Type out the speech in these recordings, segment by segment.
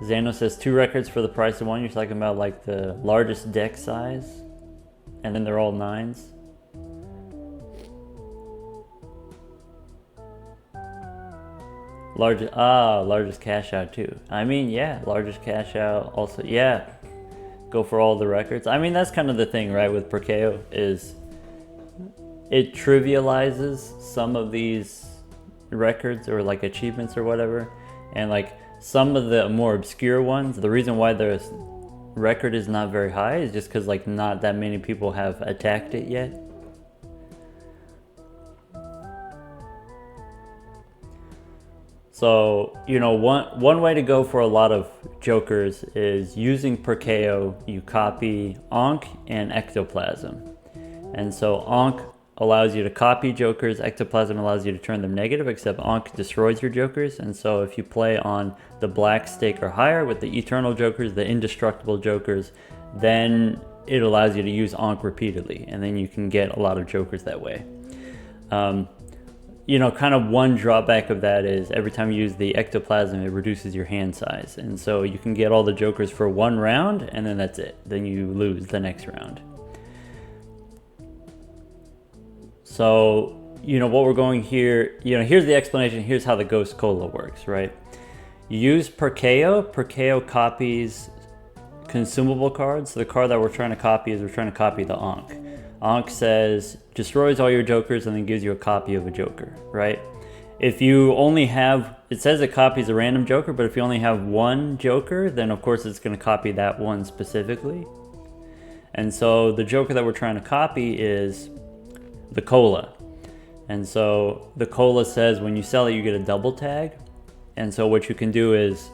Zano says 2 records for the price of 1. You're talking about like the largest deck size, and then they're all 9s. Largest cash out too. I mean, yeah, largest cash out also. Yeah, go for all the records. I mean, that's kind of the thing, right? With Perkeo is it trivializes some of these records or like achievements or whatever, and like some of the more obscure ones. The reason why the record is not very high is just because like not that many people have attacked it yet. So, you know, one way to go for a lot of jokers is using Perkeo. You copy Ankh and Ectoplasm. And so Ankh allows you to copy jokers, Ectoplasm allows you to turn them negative, except Ankh destroys your jokers. And so if you play on the black stake or higher with the eternal jokers, the indestructible jokers, then it allows you to use Ankh repeatedly, and then you can get a lot of jokers that way. You know, kind of one drawback of that is every time you use the Ectoplasm, it reduces your hand size. And so you can get all the jokers for 1 round, and then that's it. Then you lose the next round. So, you know, what we're going here, you know, here's the explanation. Here's how the Ghost Cola works, right? You use Perkeo. Perkeo copies consumable cards. So the card that we're trying to copy is we're trying to copy the Ankh. Ankh says destroys all your jokers and then gives you a copy of a joker, right? If you only have, it says it copies a random joker, but if you only have 1 joker, then of course it's going to copy that one specifically. And so the joker that we're trying to copy is the cola. And so the cola says when you sell it, you get a double tag. And so what you can do is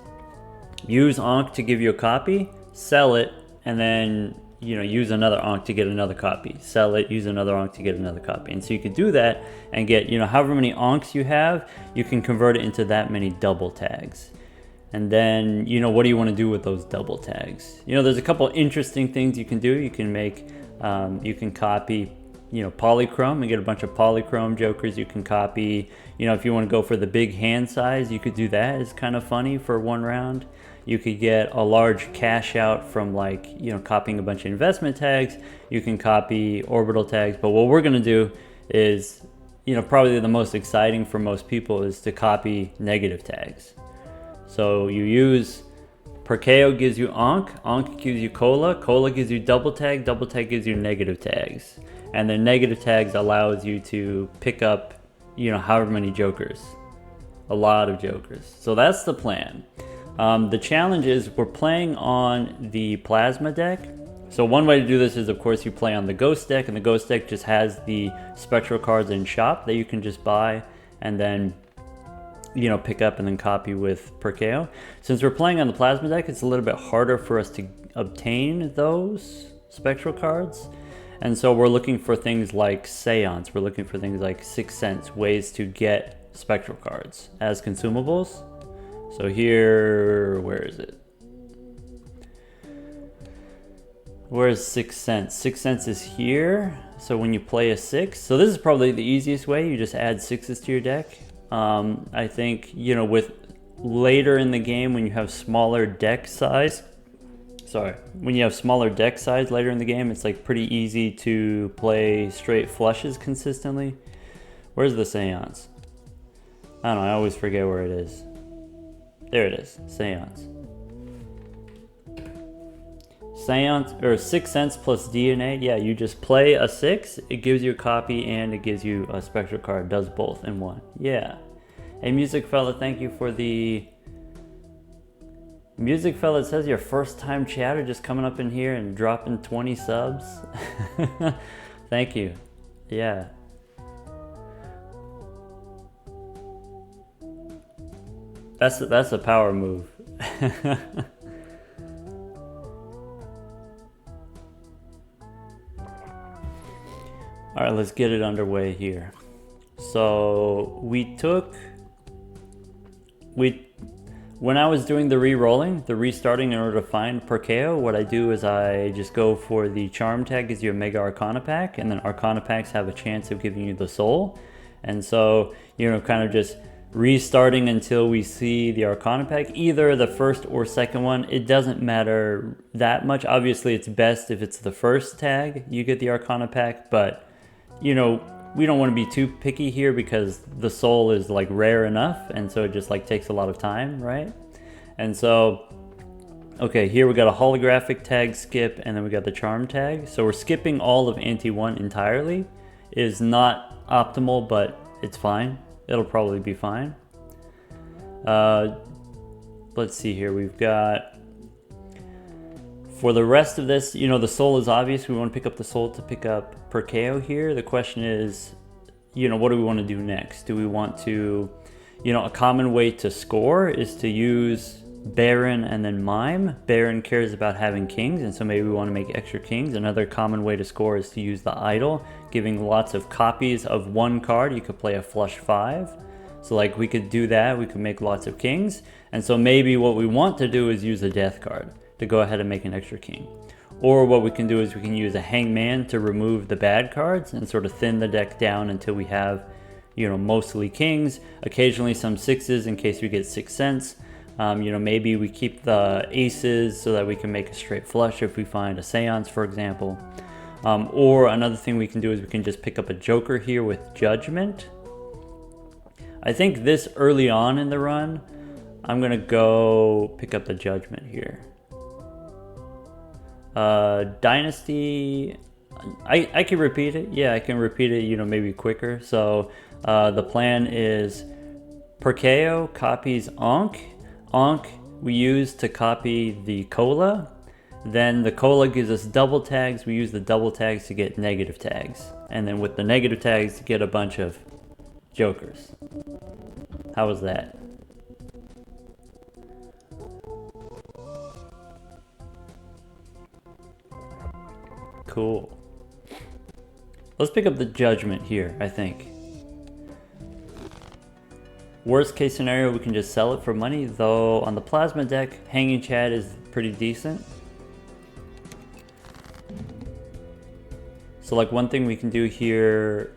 use Ankh to give you a copy, sell it, and then, you know, use another Ankh to get another copy. Sell it, use another Ankh to get another copy. And so you can do that and get, you know, however many Ankhs you have, you can convert it into that many double tags. And then, you know, what do you want to do with those double tags? You know, there's a couple interesting things you can do. You can make, you can copy, you know, polychrome and get a bunch of polychrome jokers. You can copy, you know, if you want to go for the big hand size, you could do that. It's kind of funny for 1 round. You could get a large cash out from, like, you know, copying a bunch of investment tags. You can copy orbital tags. But what we're going to do is, you know, probably the most exciting for most people is to copy negative tags. So you use Perkeo gives you Ankh, Ankh gives you Cola, Cola gives you double tag gives you negative tags. And the negative tags allows you to pick up, you know, however many jokers. A lot of jokers. So that's the plan. The challenge is we're playing on the plasma deck. So one way to do this is, of course, you play on the ghost deck, and the ghost deck just has the spectral cards in shop that you can just buy and then, you know, pick up and then copy with Perkeo. Since we're playing on the plasma deck, it's a little bit harder for us to obtain those spectral cards. And so we're looking for things like Seance. We're looking for things like 6 Sense, ways to get spectral cards as consumables. So here, where is it? Where's 6 Sense? 6 Sense is here. So when you play a 6, so this is probably the easiest way. You just add 6s to your deck. I think, you know, with later in the game when you have smaller deck size, when you have smaller deck size later in the game, it's like pretty easy to play straight flushes consistently. Where's the Seance? I don't know, I always forget where it is. There it is, Seance. Seance, or 6 Sense plus DNA, yeah, you just play a 6, it gives you a copy and it gives you a spectral card, does both in one. Yeah. Hey, Music Fella, thank you for the... Music Fella, it says your first time chatter, just coming up in here and dropping 20 subs. Thank you. Yeah. That's a power move. All right, let's get it underway here. So when I was doing the re-rolling, the restarting in order to find Perkeo, what I do is I just go for the charm tag, gives you a mega arcana pack, and then arcana packs have a chance of giving you the soul. And so, you know, kind of just restarting until we see the Arcana pack, either the first or second one. It doesn't matter that much. Obviously, it's best if it's the first tag you get the Arcana pack, but you know, we don't want to be too picky here because the soul is like rare enough, and so it just like takes a lot of time, right? And so, okay, here we got a holographic tag skip, and then we got the charm tag. So we're skipping all of Ante 1 entirely. Is not optimal, but it's fine. It'll probably be fine. Let's see here. We've got, for the rest of this, you know, the soul is obvious. We want to pick up the soul to pick up Perkeo here. The question is, you know, what do we want to do next? Do we want to, you know, a common way to score is to use Baron and then Mime. Baron cares about having kings, and so maybe we want to make extra kings. Another common way to score is to use the idol, giving lots of copies of one card. You could play a flush 5. So like we could do that, we could make lots of kings. And so maybe what we want to do is use a death card to go ahead and make an extra king. Or what we can do is we can use a hangman to remove the bad cards and sort of thin the deck down until we have, you know, mostly kings, occasionally some 6s in case we get 6 cents. You know, maybe we keep the aces so that we can make a straight flush if we find a Seance, for example. Or another thing we can do is we can just pick up a joker here with Judgment. I think this early on in the run, I'm going to go pick up the Judgment here. Dynasty, I can repeat it. Yeah, I can repeat it, you know, maybe quicker. So the plan is Perkeo copies Ankh. Ankh we use to copy the cola. Then the cola gives us double tags. We use the double tags to get negative tags. And then with the negative tags to get a bunch of jokers. How was that? Cool. Let's pick up the Judgment here, I think. Worst case scenario, we can just sell it for money, though on the Plasma deck, Hanging Chad is pretty decent. So like one thing we can do here,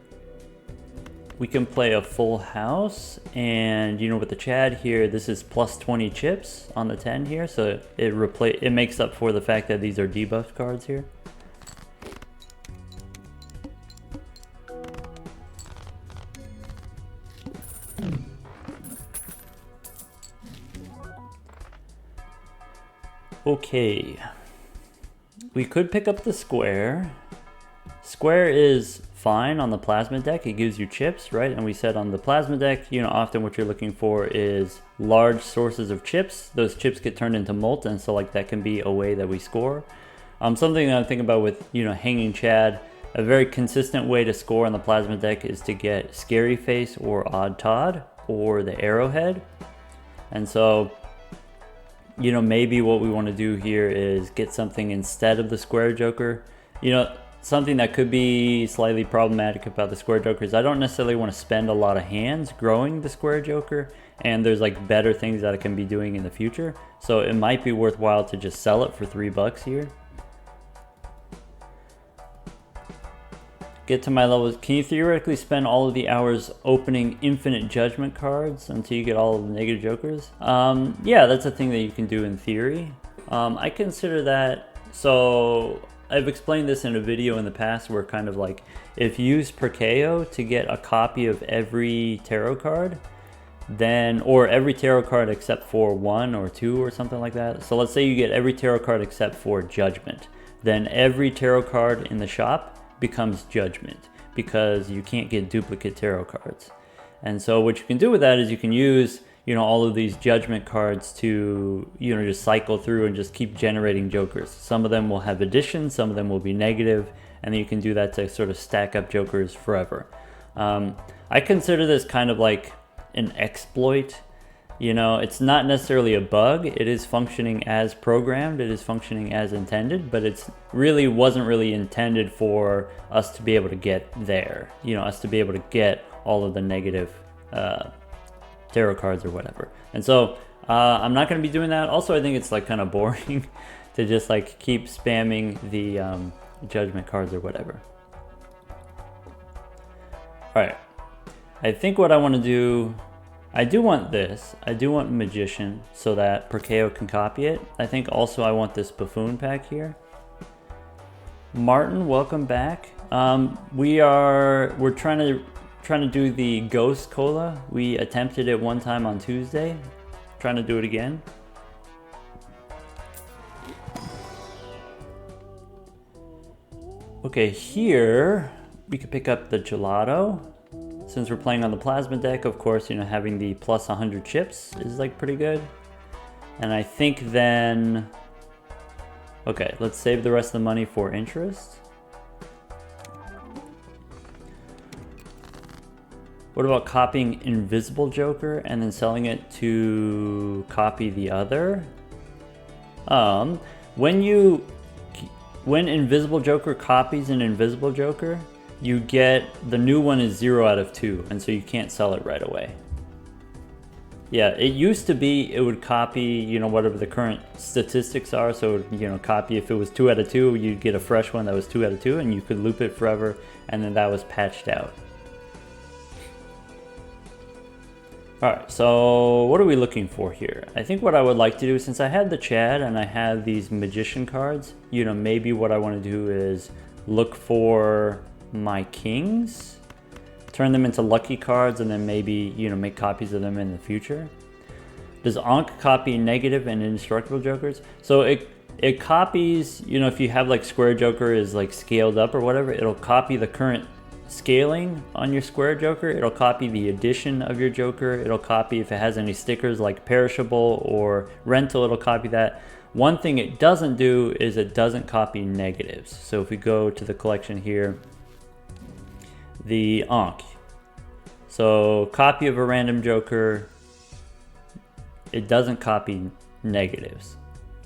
we can play a full house, and you know, with the Chad here, this is plus 20 chips on the 10 here, so it makes up for the fact that these are debuff cards here. Okay, we could pick up the square. Square is fine on the Plasma deck. It gives you chips, right? And we said on the Plasma deck, you know, often what you're looking for is large sources of chips. Those chips get turned into molten, so like that can be a way that we score. Something that I'm thinking about with, you know, Hanging Chad, a very consistent way to score on the Plasma deck is to get Scary Face or Odd Todd or the Arrowhead. And so, you know, maybe what we want to do here is get something instead of the Square Joker. You know, something that could be slightly problematic about the Square Joker is I don't necessarily want to spend a lot of hands growing the Square Joker, and there's like better things that I can be doing in the future. So it might be worthwhile to just sell it for $3 here. Get to my levels. Can you theoretically spend all of the hours opening infinite Judgment cards until you get all of the negative jokers? Yeah, that's a thing that you can do in theory. I consider that, so I've explained this in a video in the past where kind of like, if you use Perkeo to get a copy of every tarot card, then, or every tarot card except for 1 or 2 or something like that. So let's say you get every tarot card except for Judgment. Then every tarot card in the shop becomes Judgment because you can't get duplicate tarot cards. And so what you can do with that is you can use, you know, all of these Judgment cards to, you know, just cycle through and just keep generating jokers. Some of them will have addition, some of them will be negative, and then you can do that to sort of stack up jokers forever. I consider this kind of like an exploit. You know, it's not necessarily a bug. It is functioning as programmed. It is functioning as intended, but it's really wasn't really intended for us to be able to get there. You know, us to be able to get all of the negative tarot cards or whatever. And so I'm not going to be doing that. Also, I think it's like kind of boring to just like keep spamming the Judgment cards or whatever. All right. I think what I want to do I do want this. I do want Magician so that Perkeo can copy it. I think also I want this Buffoon pack here. Martin, welcome back. We're trying to do the Ghost Cola. We attempted it one time on Tuesday. Trying to do it again. Okay, here we could pick up the Gelato. Since we're playing on the Plasma deck, of course, you know, having the plus 100 chips is like pretty good. And I think then, okay, let's save the rest of the money for interest. What about copying Invisible Joker and then selling it to copy the other? When Invisible Joker copies an Invisible Joker, you get, the new one is 0 out of 2, and so you can't sell it right away. Yeah, it used to be it would copy, you know, whatever the current statistics are, so it would, you know, copy, if it was 2 out of 2, you'd get a fresh one that was 2 out of 2, and you could loop it forever, and then that was patched out. Alright, so what are we looking for here? I think what I would like to do, since I had the Chad and I have these Magician cards, you know, maybe what I want to do is look for my kings, turn them into lucky cards, and then maybe, you know, make copies of them in the future. Does Ankh copy negative and indestructible jokers? So it copies, you know, if you have like square joker is like scaled up or whatever, it'll copy the current scaling on your square joker, it'll copy the addition of your joker, it'll copy if it has any stickers like perishable or rental, it'll copy that. One thing it doesn't do is it doesn't copy negatives. So if we go to the collection here, the Ankh. So copy of a random joker, it doesn't copy negatives.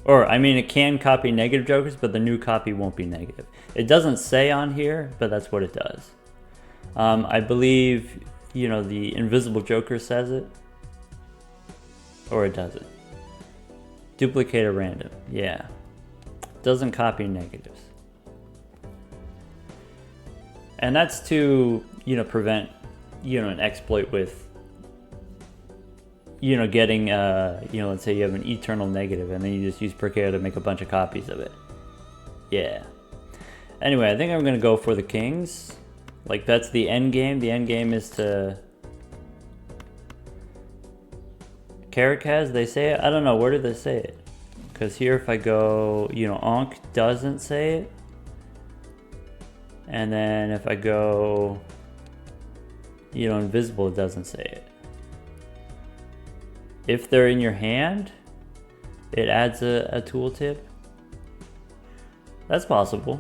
Or, I mean, it can copy negative jokers, but the new copy won't be negative. It doesn't say on here, but that's what it does. I believe, you know, the Invisible Joker says it. Or it doesn't. Duplicate a random, yeah. Doesn't copy negatives. And that's to, you know, prevent, you know, an exploit with, you know, getting, you know, let's say you have an eternal negative and then you just use Perkeo to make a bunch of copies of it. Yeah. Anyway, I think I'm going to go for the kings. Like, that's the end game. The end game is to... Caracaz, they say it? I don't know. Where do they say it? Because here if I go, you know, Ankh doesn't say it. And then if I go, you know, Invisible, it doesn't say it. If they're in your hand, it adds a tooltip. That's possible.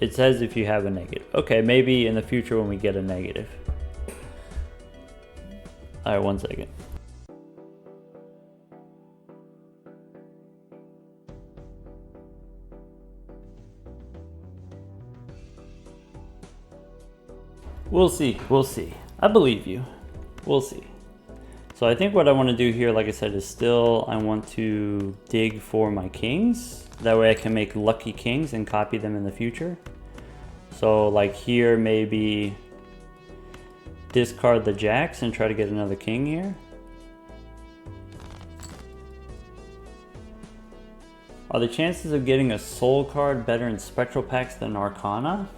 It says if you have a negative. Okay, maybe in the future when we get a negative. Alright, 1 second. We'll see, we'll see. I believe you. We'll see. So I think what I want to do here, like I said, is still I want to dig for my kings. That way I can make lucky kings and copy them in the future. So like here, maybe discard the jacks and try to get another king here. Are the chances of getting a soul card better in spectral packs than Arcana?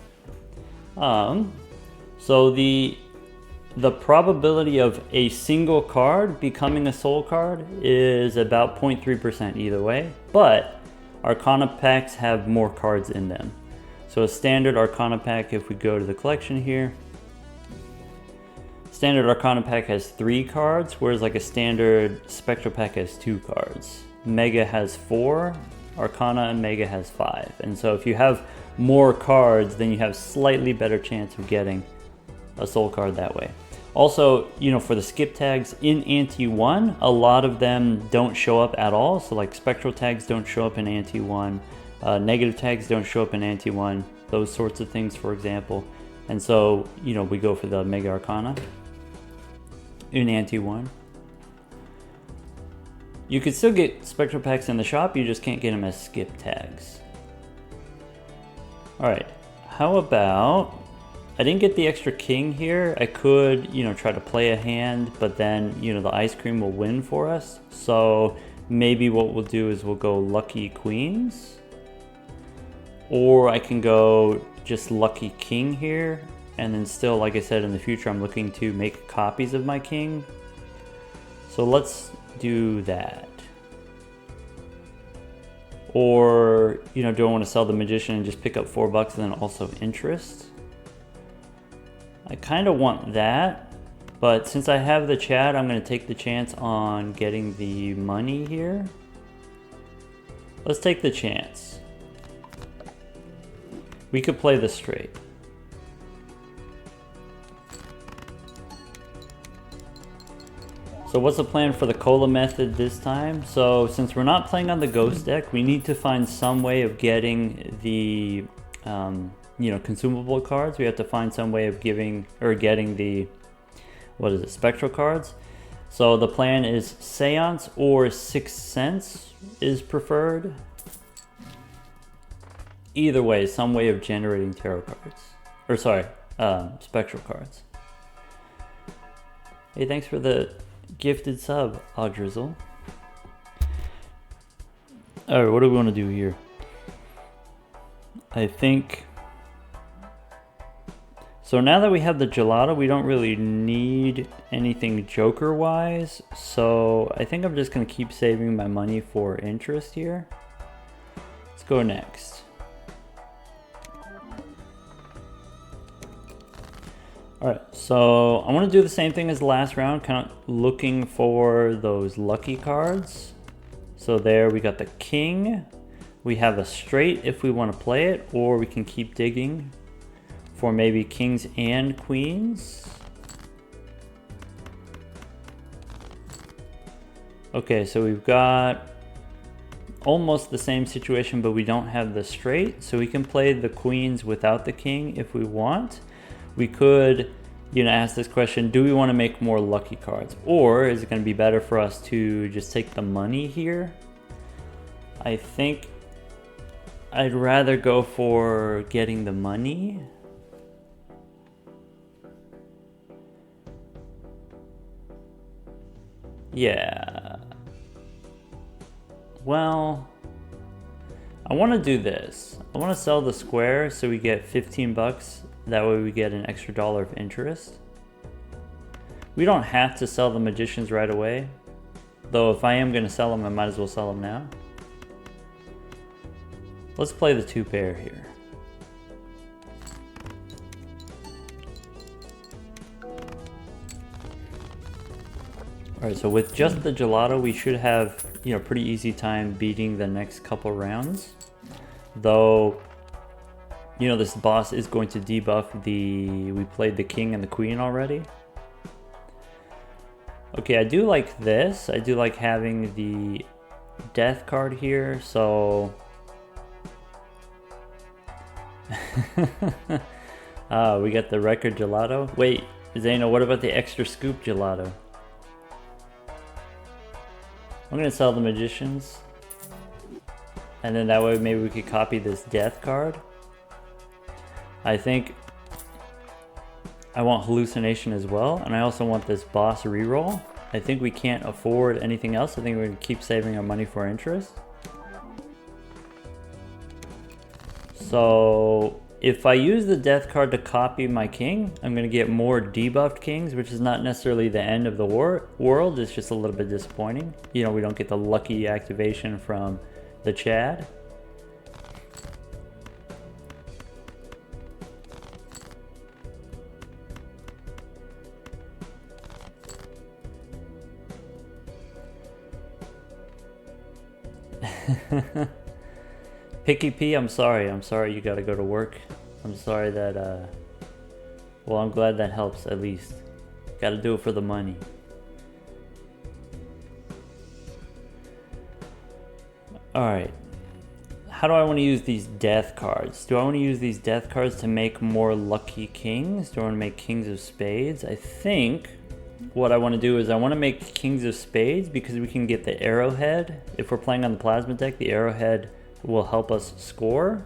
So the probability of a single card becoming a soul card is about 0.3% either way, but Arcana packs have more cards in them. So a standard Arcana pack, if we go to the collection here, standard Arcana pack has 3 cards, whereas like a standard Spectral pack has 2 cards. Mega has 4, Arcana and Mega has 5. And so if you have more cards, then you have slightly better chance of getting a soul card that way. Also, you know, for the skip tags in Ante 1, a lot of them don't show up at all. So like spectral tags don't show up in Ante 1, negative tags don't show up in Ante 1, those sorts of things, for example. And so, you know, we go for the Mega Arcana in Ante 1. You could still get spectral packs in the shop, you just can't get them as skip tags. Alright, how about I didn't get the extra king here. I could, you know, try to play a hand, but then, you know, the ice cream will win for us. So maybe what we'll do is we'll go lucky queens. Or I can go just lucky king here. And then still, like I said, in the future, I'm looking to make copies of my king. So let's do that. Or, you know, do I want to sell the magician and just pick up $4 and then also interest? I kind of want that, but since I have the Chad, I'm going to take the chance on getting the money here. Let's take the chance. We could play this straight. So what's the plan for the cola method this time? So since we're not playing on the ghost deck, we need to find some way of getting the you know, consumable cards. We have to find some way of giving or getting the, what is it, spectral cards. So the plan is Seance or Sixth Sense is preferred. Either way, some way of generating tarot cards. Or sorry, spectral cards. Hey, thanks for the gifted sub, Audrizzle. Alright, what do we want to do here? I think... So now that we have the gelato, we don't really need anything joker-wise. So I think I'm just going to keep saving my money for interest here. Let's go next. Alright, so I want to do the same thing as the last round, kind of looking for those lucky cards. So there we got the king. We have a straight if we want to play it, or we can keep digging for maybe kings and queens. Okay, so we've got almost the same situation, but we don't have the straight. So we can play the queens without the king if we want. We could, you know, ask this question, do we want to make more lucky cards? Or is it going to be better for us to just take the money here? I think I'd rather go for getting the money. Yeah. Well, I want to do this. I want to sell the square so we get $15. That way we get an extra $1 of interest. We don't have to sell the magicians right away. Though if I am going to sell them, I might as well sell them now. Let's play the 2 pair here. Alright, so with just the gelato, we should have, you know, pretty easy time beating the next couple rounds. Though, you know, this boss is going to debuff the, we played the king and the queen already. Okay, I do like this. I do like having the death card here, so... we got the record gelato. Wait, Zeno, what about the extra scoop gelato? I'm gonna sell the magicians. And then that way maybe we could copy this death card. I think I want hallucination as well, and I also want this boss reroll. I think we can't afford anything else. I think we're gonna keep saving our money for interest. So if I use the death card to copy my king, I'm gonna get more debuffed kings, which is not necessarily the end of the world. It's just a little bit disappointing. You know, we don't get the lucky activation from the Chad. Picky P, I'm sorry you gotta go to work. I'm sorry that, well, I'm glad that helps at least. Gotta do it for the money. Alright. How do I want to use these death cards? Do I want to use these death cards to make more lucky kings? Do I want to make kings of spades? I think what I want to do is I want to make kings of spades because we can get the arrowhead. If we're playing on the plasma deck, the arrowhead will help us score.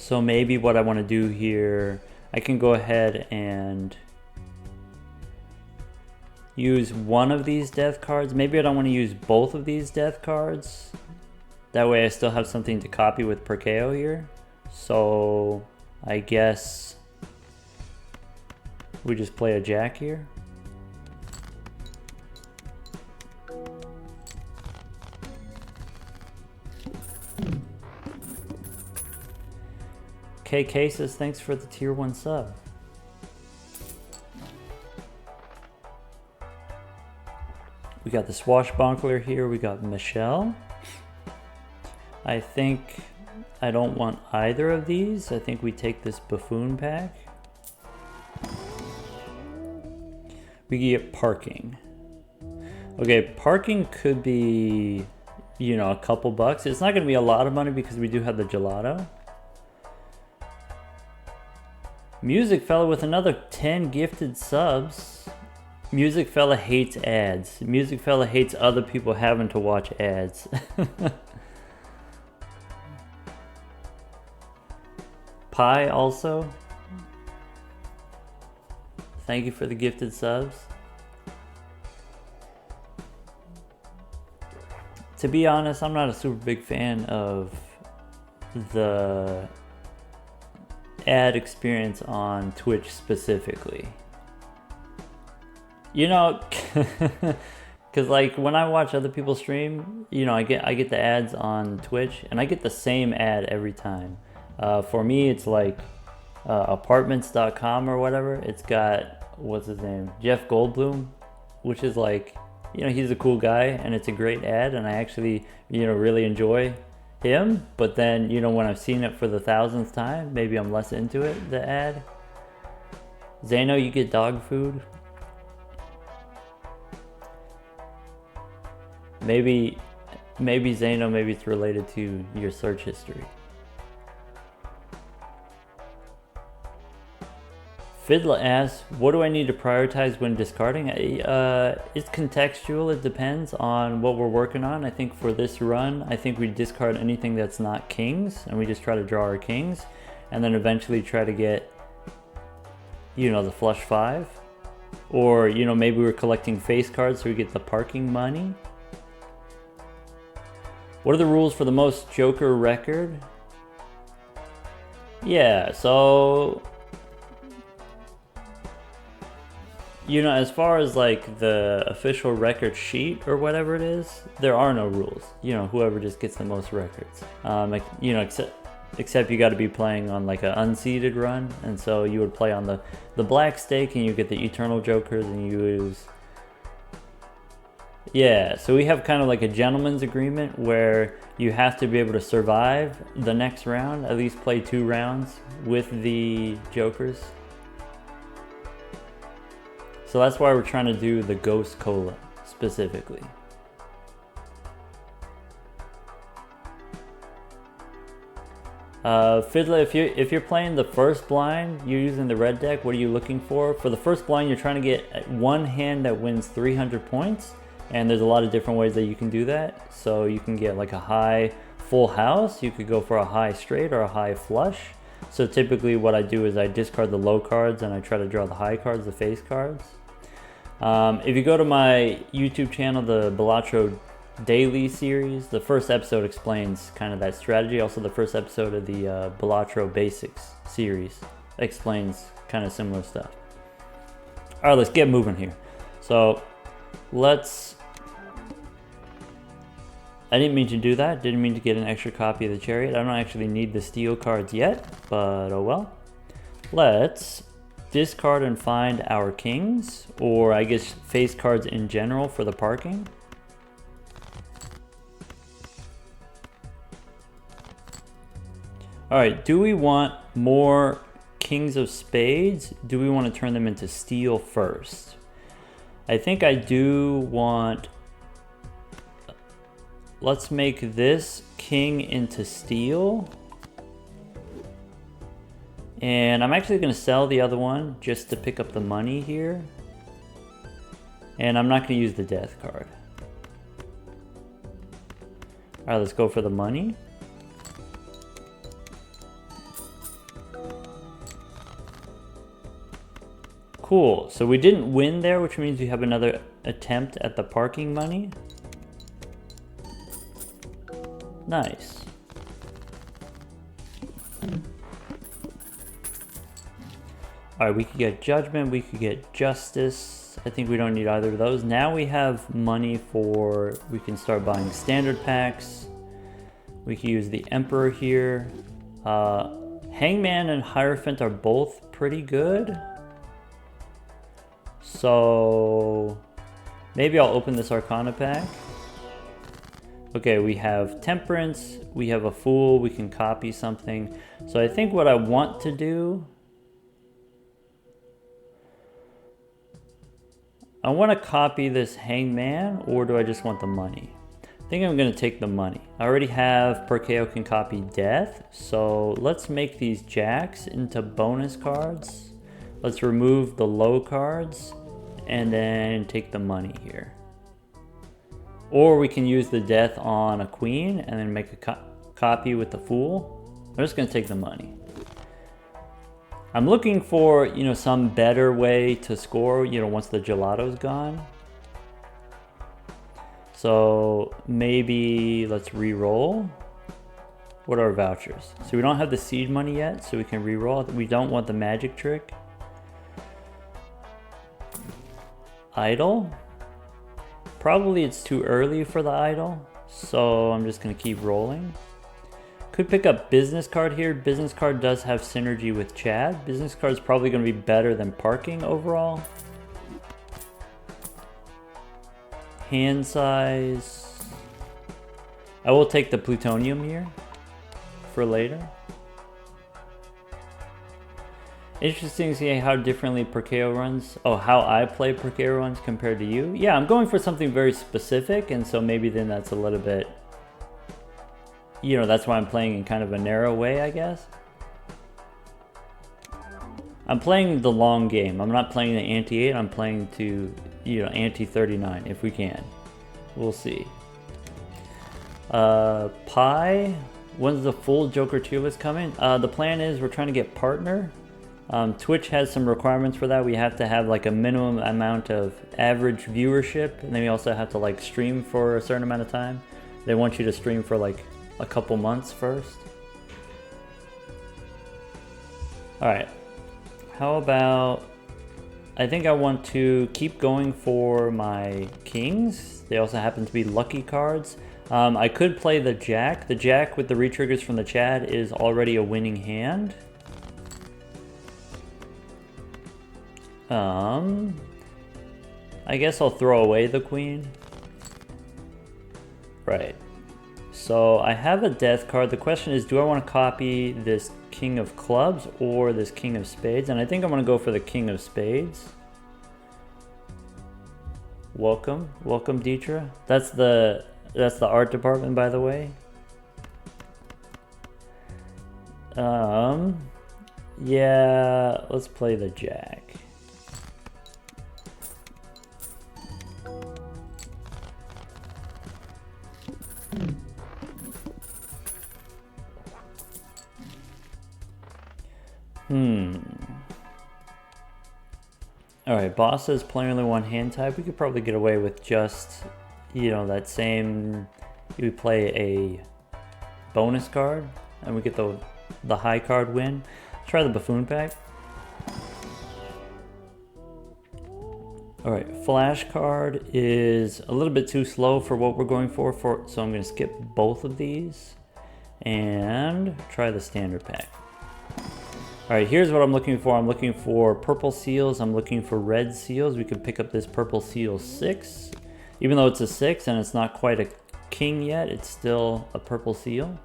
So maybe what I want to do here, I can go ahead and use one of these death cards. Maybe I don't want to use both of these death cards. That way I still have something to copy with Perkeo here. So I guess we just play a jack here. KK says thanks for the tier 1 sub. We got the Swashbuckler here, we got Michelle. I think I don't want either of these. I think we take this Buffoon pack. We get parking. Okay, parking could be, you know, a couple bucks. It's not gonna be a lot of money because we do have the gelato. Music Fella with another 10 gifted subs. Music Fella hates ads. Music Fella hates other people having to watch ads. Pie also. Thank you for the gifted subs. To be honest, I'm not a super big fan of the ad experience on Twitch specifically. You know, because like when I watch other people stream, you know, I get the ads on Twitch and I get the same ad every time. For me, it's like apartments.com or whatever. It's got, what's his name? Jeff Goldblum, which is like, you know, he's a cool guy and it's a great ad and I actually, you know, really enjoy him. But then, you know, when I've seen it for the 1000th time, maybe I'm less into it, the ad. Zano, you get dog food. Maybe Zano, maybe it's related to your search history. Fiddler asks, what do I need to prioritize when discarding? It's contextual, it depends on what we're working on. I think for this run, I think we discard anything that's not kings, and we just try to draw our kings, and then eventually try to get, you know, the flush 5. Or, you know, maybe we're collecting face cards so we get the parking money. What are the rules for the most Joker record? Yeah, so, you know, as far as like the official record sheet or whatever it is, there are no rules. You know, whoever just gets the most records. Like, you know, except you got to be playing on like an unseeded run, and so you would play on the black stake and you get the eternal Jokers and you use. Yeah, so we have kind of like a gentleman's agreement where you have to be able to survive the next round, at least play 2 rounds with the Jokers. So that's why we're trying to do the Ghost Cola specifically. Fiddler, if you're playing the first blind, you're using the red deck, what are you looking for? For the first blind, you're trying to get one hand that wins 300 points. And there's a lot of different ways that you can do that. So you can get like a high full house. You could go for a high straight or a high flush. So typically what I do is I discard the low cards and I try to draw the high cards, the face cards. If you go to my YouTube channel, the Balatro Daily series, the first episode explains kind of that strategy. Also the first episode of the Balatro Basics series explains kind of similar stuff. All right, let's get moving here. So I didn't mean to do that. Didn't mean to get an extra copy of the Chariot. I don't actually need the steel cards yet, but oh well. Let's discard and find our kings, or I guess face cards in general for the parking. All right, do we want more kings of spades? Do we want to turn them into steel first? I think I do want, let's make this king into steel. And I'm actually going to sell the other one just to pick up the money here. And I'm not going to use the death card. All right, let's go for the money. Cool. So we didn't win there, which means we have another attempt at the parking money. Nice. Alright, we could get judgment, we could get justice. I think we don't need either of those. Now we have money for, we can start buying standard packs. We can use the Emperor here. Hangman and Hierophant are both pretty good. So maybe I'll open this Arcana pack. Okay, we have Temperance, we have a Fool, we can copy something. So I think what I want to do, I want to copy this Hangman, or do I just want the money? I think I'm going to take the money. I already have Perkeo can copy Death, so let's make these Jacks into bonus cards. Let's remove the low cards and then take the money here. Or we can use the Death on a Queen and then make a copy with the Fool. I'm just going to take the money. I'm looking for, you know, some better way to score, you know, once the gelato's gone. So maybe let's re-roll. What are our vouchers? So we don't have the seed money yet, so we can re-roll. We don't want the magic trick. Idol. Probably it's too early for the idol, so I'm just gonna keep rolling. Could pick up business card here. Business card does have synergy with Chad. Business card is probably gonna be better than parking overall. Hand size. I will take the plutonium here for later. Interesting to see how differently Perkeo runs. Oh, how I play Perkeo runs compared to you. Yeah, I'm going for something very specific, and so maybe then that's a little bit, you know, that's why I'm playing in kind of a narrow way, I guess. I'm playing the long game. I'm not playing the anti-8, I'm playing to, you know, anti-39 if we can. We'll see. Pi, when's the full Joker tier list coming? The plan is we're trying to get partner. Twitch has some requirements for that. We have to have like a minimum amount of average viewership, and then we also have to like stream for a certain amount of time. They want you to stream for like a couple months first. Alright, how about, I think I want to keep going for my kings. They also happen to be lucky cards. I could play the jack. The jack with the retriggers from the Chad is already a winning hand. I guess I'll throw away the queen. Right. So I have a death card. The question is, do I want to copy this king of clubs or this king of spades? And I think I'm going to go for the king of spades. Welcome. Welcome, Dietra. That's the art department, by the way. Yeah, let's play the jack. Alright, boss says player only one hand type. We could probably get away with just, you know, that same, we play a bonus card and we get the high card win. Let's try the buffoon pack. Alright, flash card is a little bit too slow for what we're going for, so I'm going to skip both of these and try the standard pack. Alright, here's what I'm looking for. I'm looking for purple seals. I'm looking for red seals. We could pick up this purple seal 6. Even though it's a 6 and it's not quite a king yet, it's still a purple seal.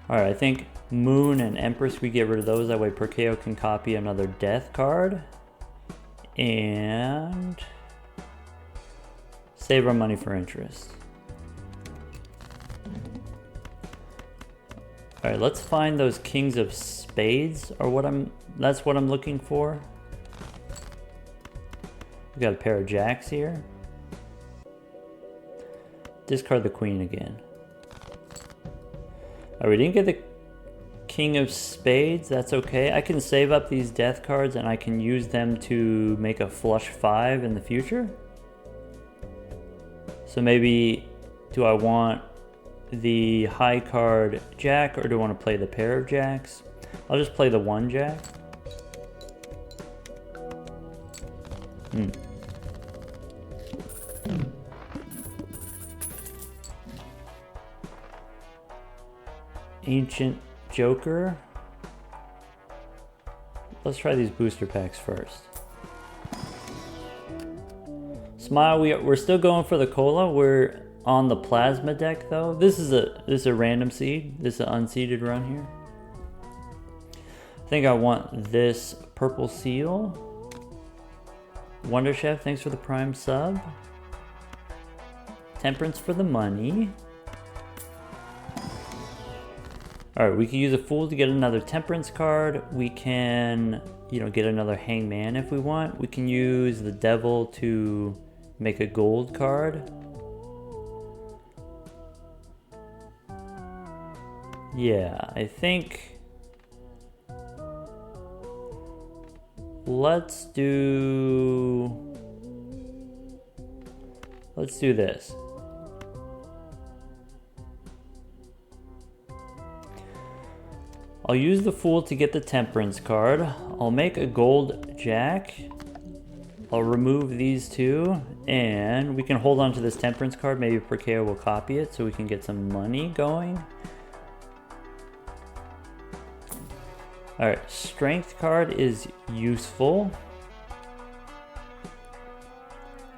Alright, I think Moon and Empress, we get rid of those. That way Perkeo can copy another death card. And save our money for interest. All right, let's find those kings of spades, or that's what I'm looking for. We got a pair of jacks here. Discard the queen again. All right, we didn't get the King of Spades, that's okay. I can save up these death cards and I can use them to make a flush 5 in the future. So maybe, do I want the high card Jack or do I want to play the pair of Jacks? I'll just play the 1 Jack. Ancient Joker. Let's try these booster packs first. Smile, we're still going for the cola. We're on the plasma deck though. This is a random seed. This is an unseeded run here. I think I want this purple seal. Wonder Chef, thanks for the prime sub. Temperance for the money. Alright, we can use a Fool to get another Temperance card. We can, get another Hangman if we want. We can use the Devil to make a gold card. Yeah, I think... Let's do this. I'll use the Fool to get the Temperance card. I'll make a gold Jack. I'll remove these two, and we can hold on to this Temperance card. Maybe Perkeo will copy it so we can get some money going. Alright, Strength card is useful.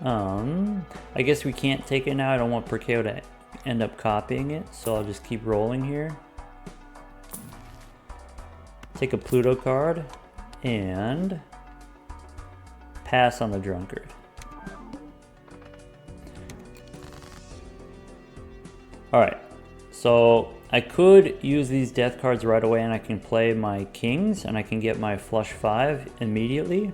I guess we can't take it now. I don't want Perkeo to end up copying it, so I'll just keep rolling here. Take a Pluto card and pass on the Drunkard. Alright, so I could use these death cards right away and I can play my kings and I can get my flush 5 immediately.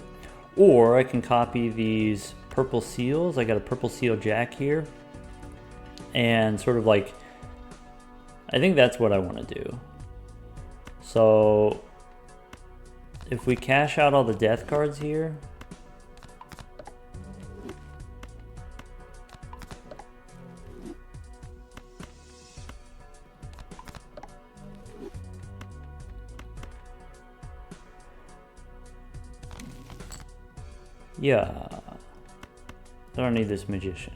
Or I can copy these purple seals. I got a purple seal Jack here. And sort of like, I think that's what I want to do. So if we cash out all the death cards here, yeah, I don't need this Magician.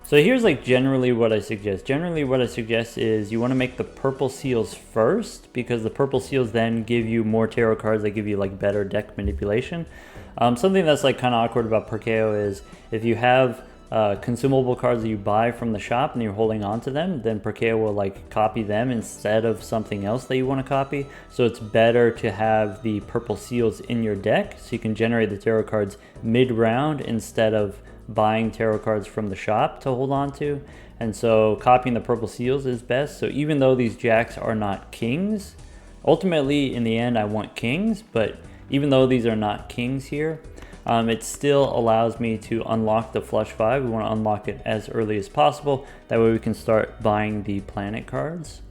So here's like generally what I suggest. Generally what I suggest is you want to make the purple seals first, because the purple seals then give you more tarot cards that give you like better deck manipulation. Something that's like kind of awkward about Perkeo is if you have consumable cards that you buy from the shop and you're holding on to them, then Perkeo will like copy them instead of something else that you want to copy. So it's better to have the purple seals in your deck so you can generate the tarot cards mid-round instead of buying tarot cards from the shop to hold on to. And so copying the purple seals is best. So even though these jacks are not kings, ultimately in the end I want kings, but even though these are not kings here, it still allows me to unlock the flush 5. We want to unlock it as early as possible. That way we can start buying the planet cards.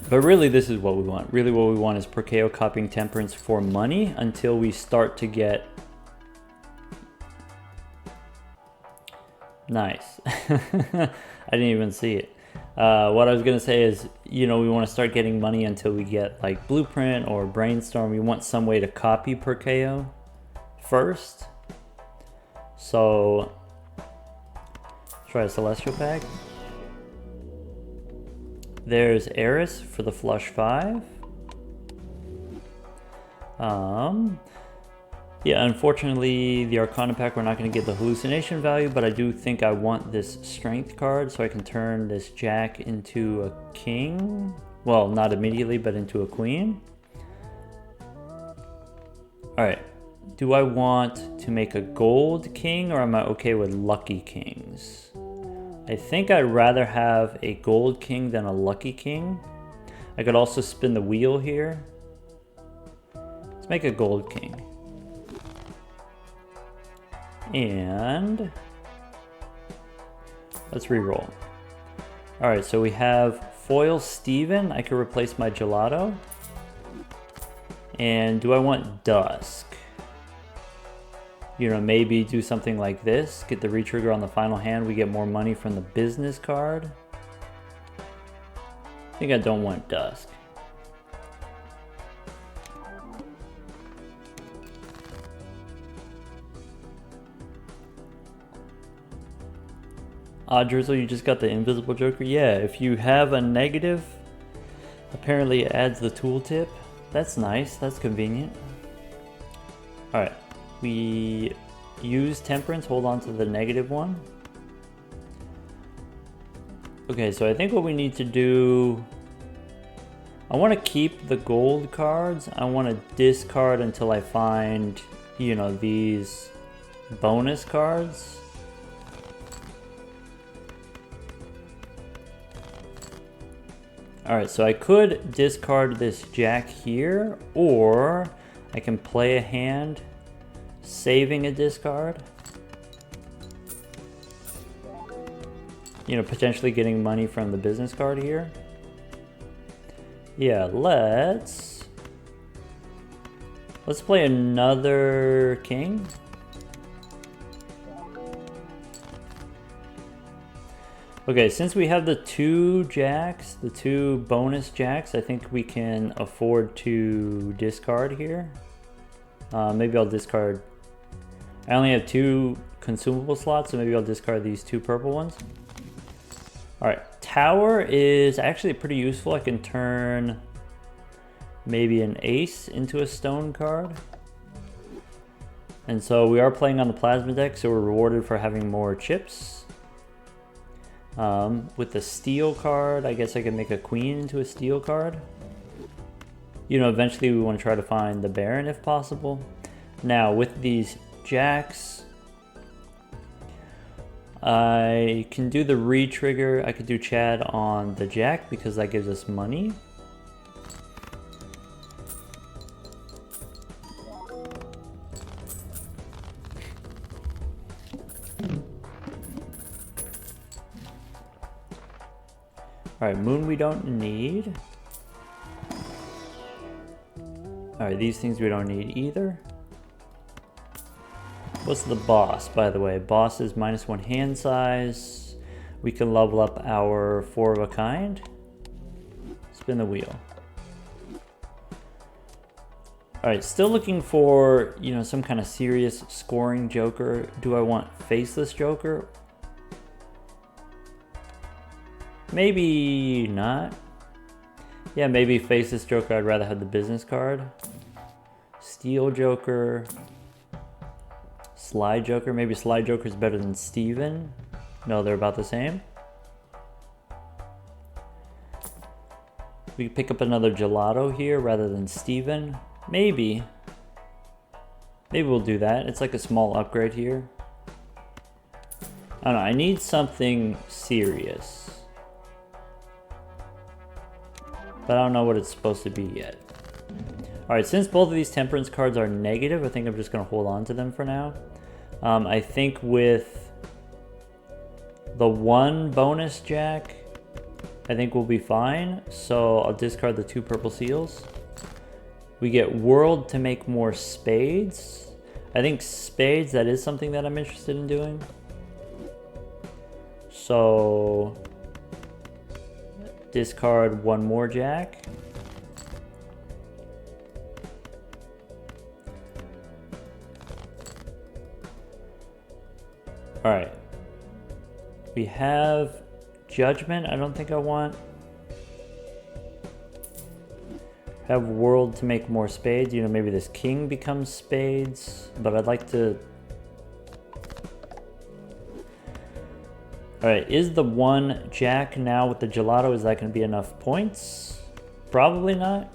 But really this is what we want. Really what we want is Perkeo copying Temperance for money until we start to get... Nice. I didn't even see it. What I was going to say is, we want to start getting money until we get like Blueprint or Brainstorm. We want some way to copy Perkeo first. So, try a Celestial pack. There's Eris for the flush 5. Yeah, unfortunately, the Arcana pack, we're not going to get the hallucination value, but I do think I want this Strength card so I can turn this Jack into a king. Well, not immediately, but into a queen. Alright, do I want to make a gold king or am I okay with lucky kings? I think I'd rather have a gold king than a lucky king. I could also spin the wheel here. Let's make a gold king. And let's re-roll. All right, so we have foil Steven. I could replace my gelato. And do I want dusk? You know, maybe do something like this. Get the retrigger on the final hand. We get more money from the business card. I think I don't want dusk. Drizzle, you just got the invisible joker? Yeah, if you have a negative, apparently it adds the tooltip. That's nice, that's convenient. Alright, we use temperance, hold on to the negative one. Okay, so I think what we need to do, I want to keep the gold cards. I want to discard until I find, you know, these bonus cards. Alright, so I could discard this jack here, or I can play a hand saving a discard. You know, potentially getting money from the business card here. Yeah, let's play another king. Okay, since we have the two jacks, the two bonus jacks, I think we can afford to discard here. Maybe I'll discard. I only have 2 consumable slots, so maybe I'll discard these 2 purple ones. Alright, tower is actually pretty useful. I can turn maybe an ace into a stone card. And so we are playing on the plasma deck, so we're rewarded for having more chips. With the steel card, I guess I can make a queen into a steel card. You know, eventually we want to try to find the baron if possible. Now with these jacks, I can do the re-trigger. I could do Chad on the jack because that gives us money. Alright, moon we don't need. Alright, these things we don't need either. What's the boss, by the way? Boss is -1 hand size. We can level up our 4 of a kind. Spin the wheel. Alright, still looking for, you know, some kind of serious scoring joker. Do I want faceless joker? Maybe not. Yeah, maybe faceless joker. I'd rather have the business card. Steel joker. Slide joker. Maybe slide joker is better than Steven. No, they're about the same. We could pick up another gelato here rather than Steven. Maybe. Maybe we'll do that. It's like a small upgrade here. I don't know. I need something serious. But I don't know what it's supposed to be yet. Alright, since both of these temperance cards are negative, I think I'm just going to hold on to them for now. I think with the 1 bonus jack, I think we'll be fine. So I'll discard the 2 purple seals. We get world to make more spades. I think spades, that is something that I'm interested in doing. So discard 1 more jack. Alright. We have judgment. I don't think I want. Have world to make more spades. You know, maybe this king becomes spades. But I'd like to. Alright, is the 1 jack now with the gelato, is that going to be enough points? Probably not.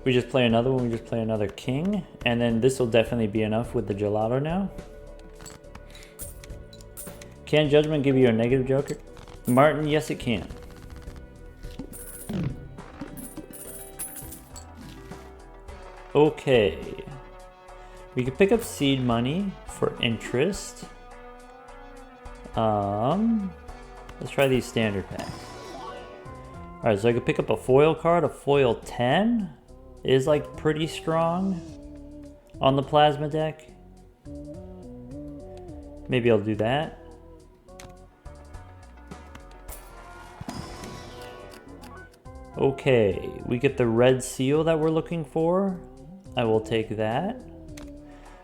We just play another one, we just play another king, and then this will definitely be enough with the gelato now. Can judgment give you a negative joker? Martin, yes it can. Okay. We can pick up seed money for interest. Let's try these standard packs. Alright, so I could pick up a foil card. A foil 10 is like pretty strong on the plasma deck. Maybe I'll do that. Okay, we get the red seal that we're looking for. I will take that.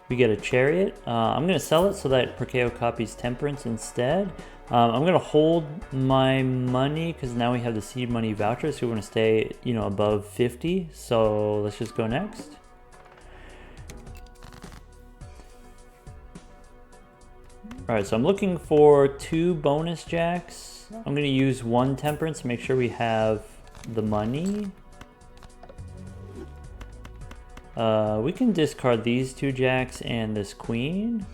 We get a chariot. I'm going to sell it so that Perkeo copies temperance instead. I'm going to hold my money because now we have the seed money voucher, so we want to stay, you know, above 50. So let's just go next. All right, so I'm looking for 2 bonus jacks. I'm going to use 1 temperance to make sure we have the money. We can discard these 2 jacks and this queen.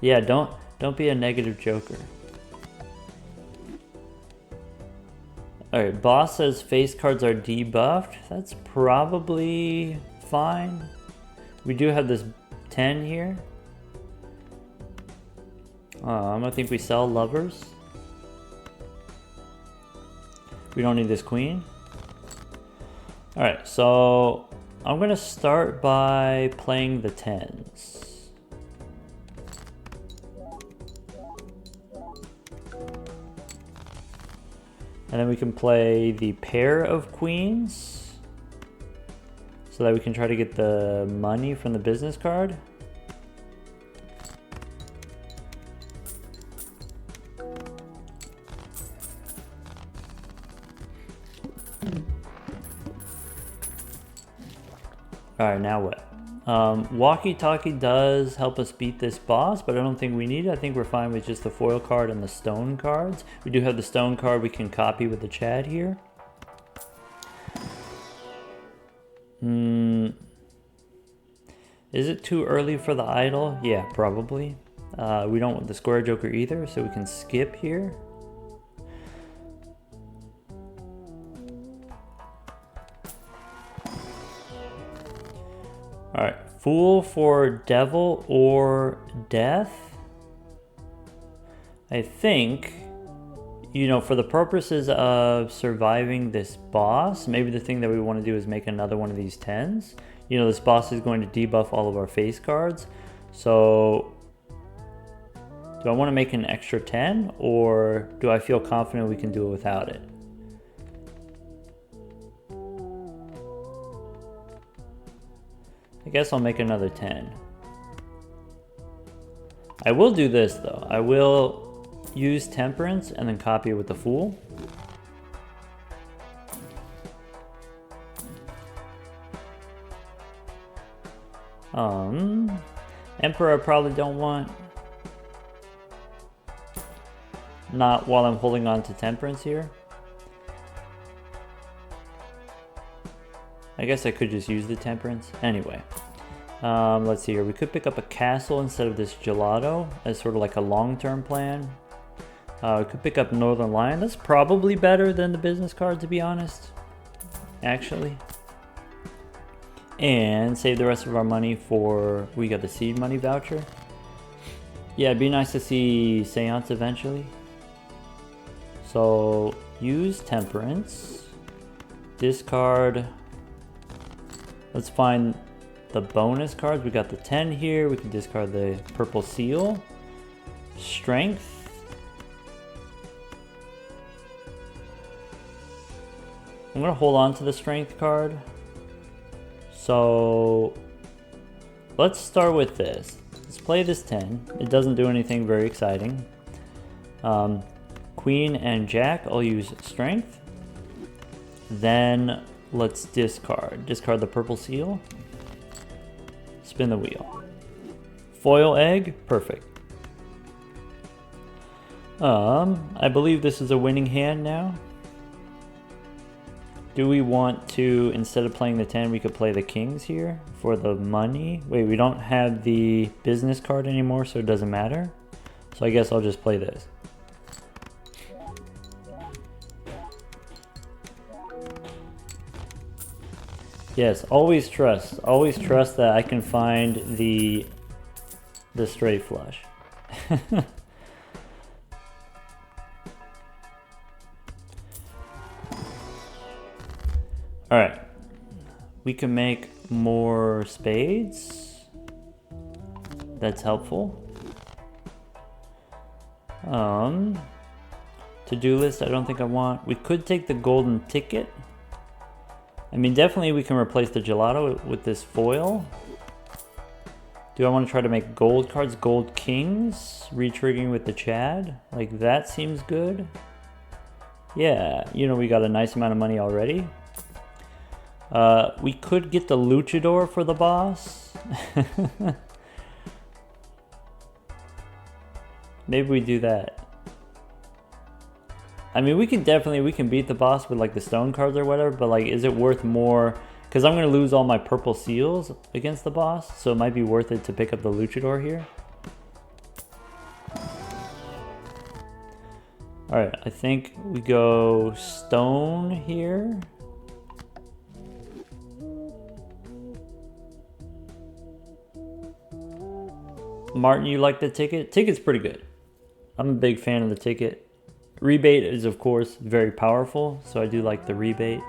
Yeah, don't be a negative joker. Alright, boss says face cards are debuffed. That's probably fine. We do have this 10 here. I think we sell lovers. We don't need this queen. Alright, so I'm gonna start by playing the 10s. And then we can play the pair of queens so that we can try to get the money from the business card. Alright, now what? Walkie-talkie does help us beat this boss, but I don't think we need it. I think we're fine with just the foil card and the stone cards. We do have the stone card we can copy with the Chad here. Is it too early for the idol? Yeah, probably. We don't want the square joker either, so we can skip here. Alright, fool for devil or death. I think, you know, for the purposes of surviving this boss, maybe the thing that we want to do is make another one of these 10s. You know, this boss is going to debuff all of our face cards. So, do I want to make an extra 10 or do I feel confident we can do it without it? I guess I'll make another 10. I will do this though. I will use temperance and then copy it with the fool. Emperor I probably don't want. Not while I'm holding on to temperance here. I guess I could just use the temperance. Anyway, let's see here. We could pick up a castle instead of this gelato as sort of like a long-term plan. We could pick up Northern Lion. That's probably better than the business card, to be honest. Actually. And save the rest of our money for... We got the seed money voucher. Yeah, it'd be nice to see Seance eventually. So, use temperance. Discard... Let's find the bonus cards. We got the 10 here. We can discard the purple seal. Strength. I'm going to hold on to the strength card. So let's start with this. Let's play this 10. It doesn't do anything very exciting. Queen and Jack, I'll use strength. Then let's discard. Discard the purple seal. Spin the wheel. Foil egg, perfect. I believe this is a winning hand now. Do we want to, instead of playing the 10, we could play the kings here for the money? Wait, we don't have the business card anymore, so it doesn't matter. So I guess I'll just play this. Yes, always trust that I can find the straight flush. All right, we can make more spades. That's helpful. To-do list, I don't think I want. We could take the golden ticket. I mean, definitely we can replace the gelato with this foil. Do I want to try to make gold cards, gold kings, re-triggering with the Chad? Like, that seems good. Yeah, you know, we got a nice amount of money already. We could get the luchador for the boss. Maybe we do that. I mean, we can beat the boss with like the stone cards or whatever, but like, is it worth more? Because I'm going to lose all my purple seals against the boss, so it might be worth it to pick up the luchador here. Alright, I think we go stone here. Martin, you like the ticket? Ticket's pretty good. I'm a big fan of the ticket. Rebate is, of course, very powerful, so I do like the rebate.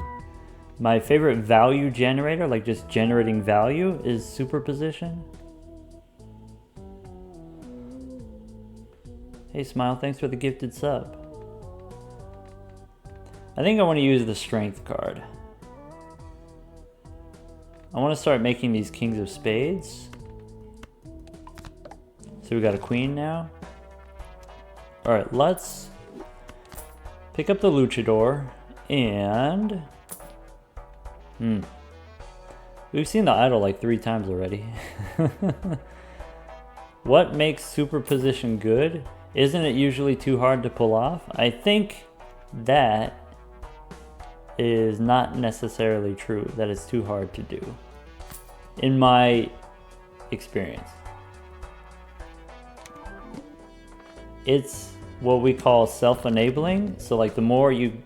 My favorite value generator, like just generating value, is superposition. Hey Smile, thanks for the gifted sub. I think I want to use the strength card. I want to start making these kings of spades. So we got a queen now. Alright, let's pick up the luchador and... We've seen the idol like 3 times already. What makes superposition good? Isn't it usually too hard to pull off? I think that is not necessarily true, that it's too hard to do. In my experience. It's what we call self-enabling. So like the more you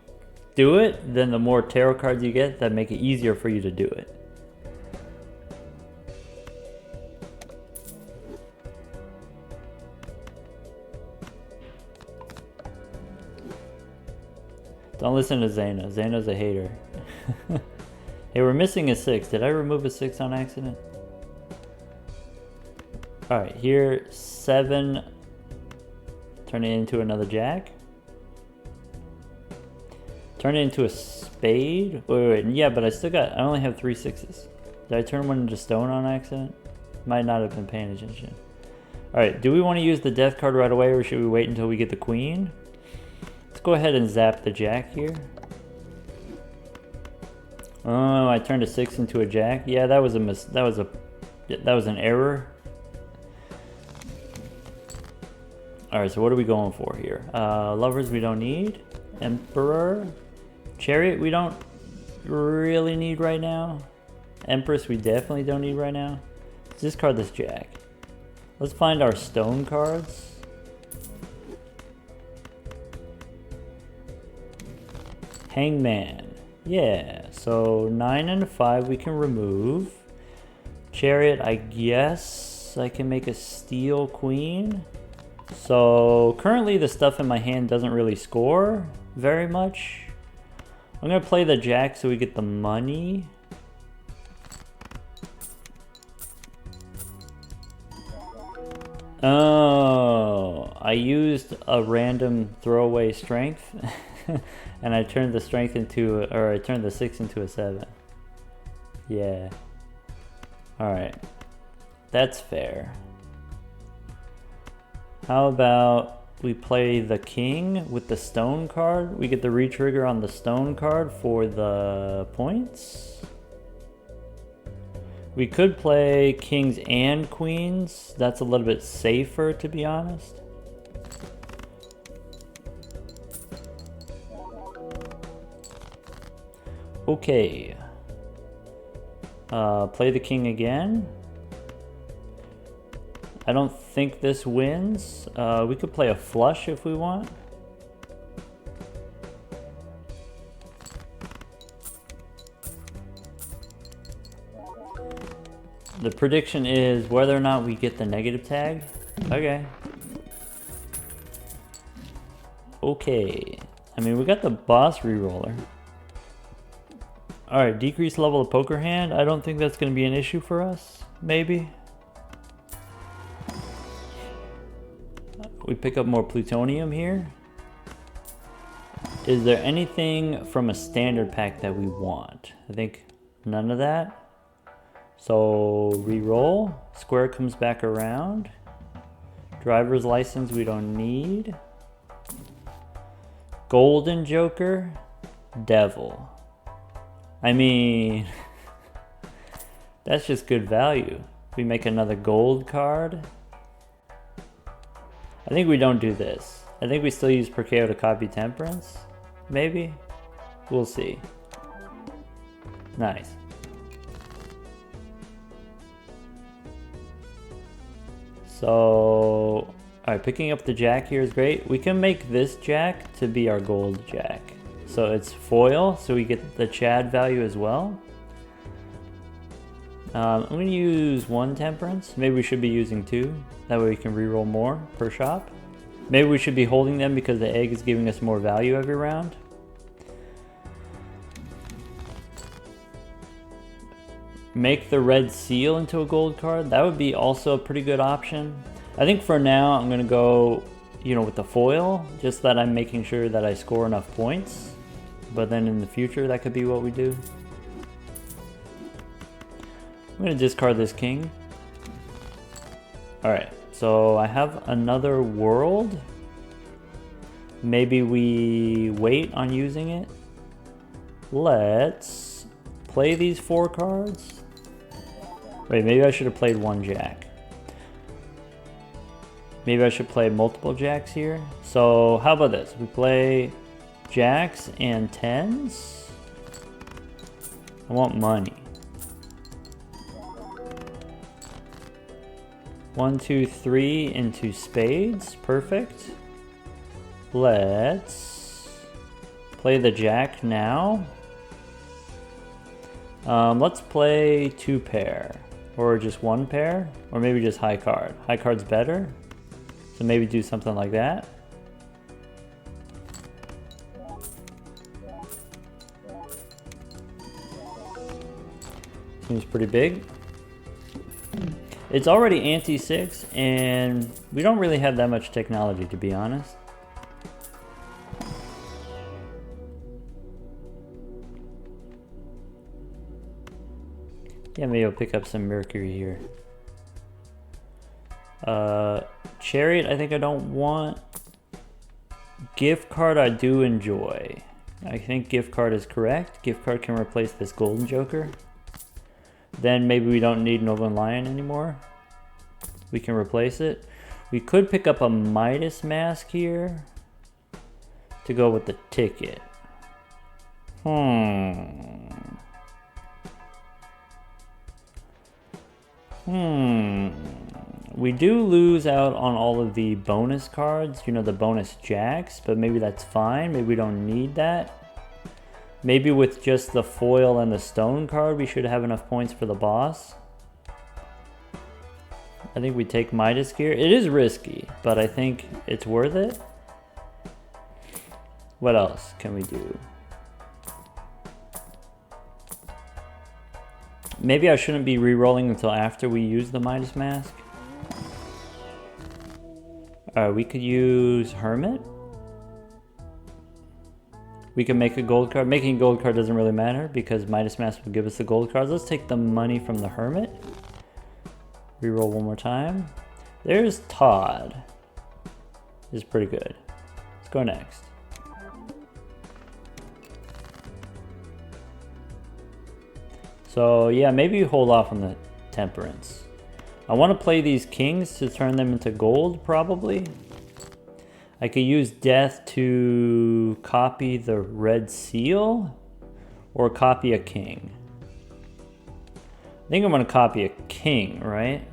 do it, then the more tarot cards you get that make it easier for you to do it. Don't listen to Zaina. Zaina's a hater. Hey, we're missing a 6. Did I remove a 6 on accident? Alright, here 7. Turn it into another jack. Turn it into a spade. Wait. Yeah, but I only have 3 6s. Did I turn one into stone on accident? Might not have been paying attention. Alright, do we want to use the death card right away, or should we wait until we get the queen? Let's go ahead and zap the jack here. Oh, I turned a 6 into a jack. Yeah, that was an error. Alright, so what are we going for here? Lovers we don't need. Emperor. Chariot we don't really need right now. Empress we definitely don't need right now. Let's discard this jack. Let's find our stone cards. Hangman. Yeah, so 9 and 5 we can remove. Chariot, I guess I can make a steel queen. So currently the stuff in my hand doesn't really score very much. I'm gonna play the jack so we get the money. Oh, I used a random throwaway strength and I turned the strength into, or I turned the 6 into a 7. Yeah. Alright. That's fair. How about we play the king with the stone card? We get the re-trigger on the stone card for the points. We could play kings and queens. That's a little bit safer, to be honest. Okay. Play the king again. I don't think this wins. We could play a flush if we want. The prediction is whether or not we get the negative tag. Okay. Okay. I mean, we got the boss reroller. Alright, decreased level of poker hand. I don't think that's going to be an issue for us. Maybe. We pick up more plutonium here. Is there anything from a standard pack that we want? I think none of that. So re-roll. Square comes back around. Driver's license we don't need. Golden Joker. Devil. I mean, that's just good value. We make another gold card. I think we don't do this. I think we still use Perkeo to copy Temperance. Maybe? We'll see. Nice. So, alright, picking up the jack here is great. We can make this jack to be our gold jack. So it's foil, so we get the Chad value as well. I'm going to use 1 Temperance. Maybe we should be using 2. That way we can reroll more per shop. Maybe we should be holding them because the egg is giving us more value every round. Make the red seal into a gold card. That would be also a pretty good option. I think for now I'm going to go, with the foil, just that I'm making sure that I score enough points. But then in the future that could be what we do. I'm going to discard this king. Alright, so I have another world. Maybe we wait on using it. Let's play these 4 cards. Wait, maybe I should have played 1 jack. Maybe I should play multiple jacks here. So how about this? We play jacks and 10s. I want money. 1, 2, 3 into spades. Perfect. Let's play the jack now. Let's play 2 pair. Or just 1 pair. Or maybe just high card. High card's better. So maybe do something like that. Seems pretty big. It's already anti-6, and we don't really have that much technology, to be honest. Yeah, maybe I'll pick up some Mercury here. Chariot, I think I don't want. Gift card, I do enjoy. I think gift card is correct. Gift card can replace this Golden Joker. Then maybe we don't need Nolan Lion anymore. We can replace it. We could pick up a Midas Mask here to go with the ticket. We do lose out on all of the bonus cards, the bonus jacks, but maybe that's fine. Maybe we don't need that. Maybe with just the foil and the stone card, we should have enough points for the boss. I think we take Midas Gear. It is risky, but I think it's worth it. What else can we do? Maybe I shouldn't be re-rolling until after we use the Midas Mask. We could use Hermit. We can make a gold card. Making a gold card doesn't really matter because Midas Mask will give us the gold cards. Let's take the money from the Hermit. Reroll one more time. There's Todd. This is pretty good. Let's go next. So yeah, maybe hold off on the Temperance. I want to play these kings to turn them into gold, probably. I could use death to copy the red seal or copy a king. I think I'm going to copy a king, right?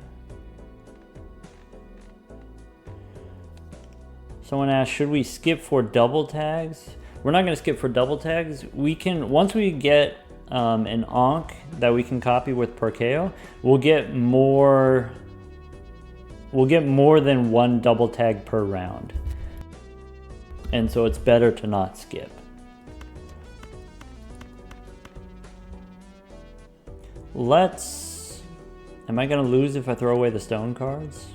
Someone asked, should we skip for double tags? We're not going to skip for double tags. We can, once we get an Ankh that we can copy with Perkeo, we'll get more than one double tag per round. And so it's better to not skip. Am I gonna lose if I throw away the stone cards?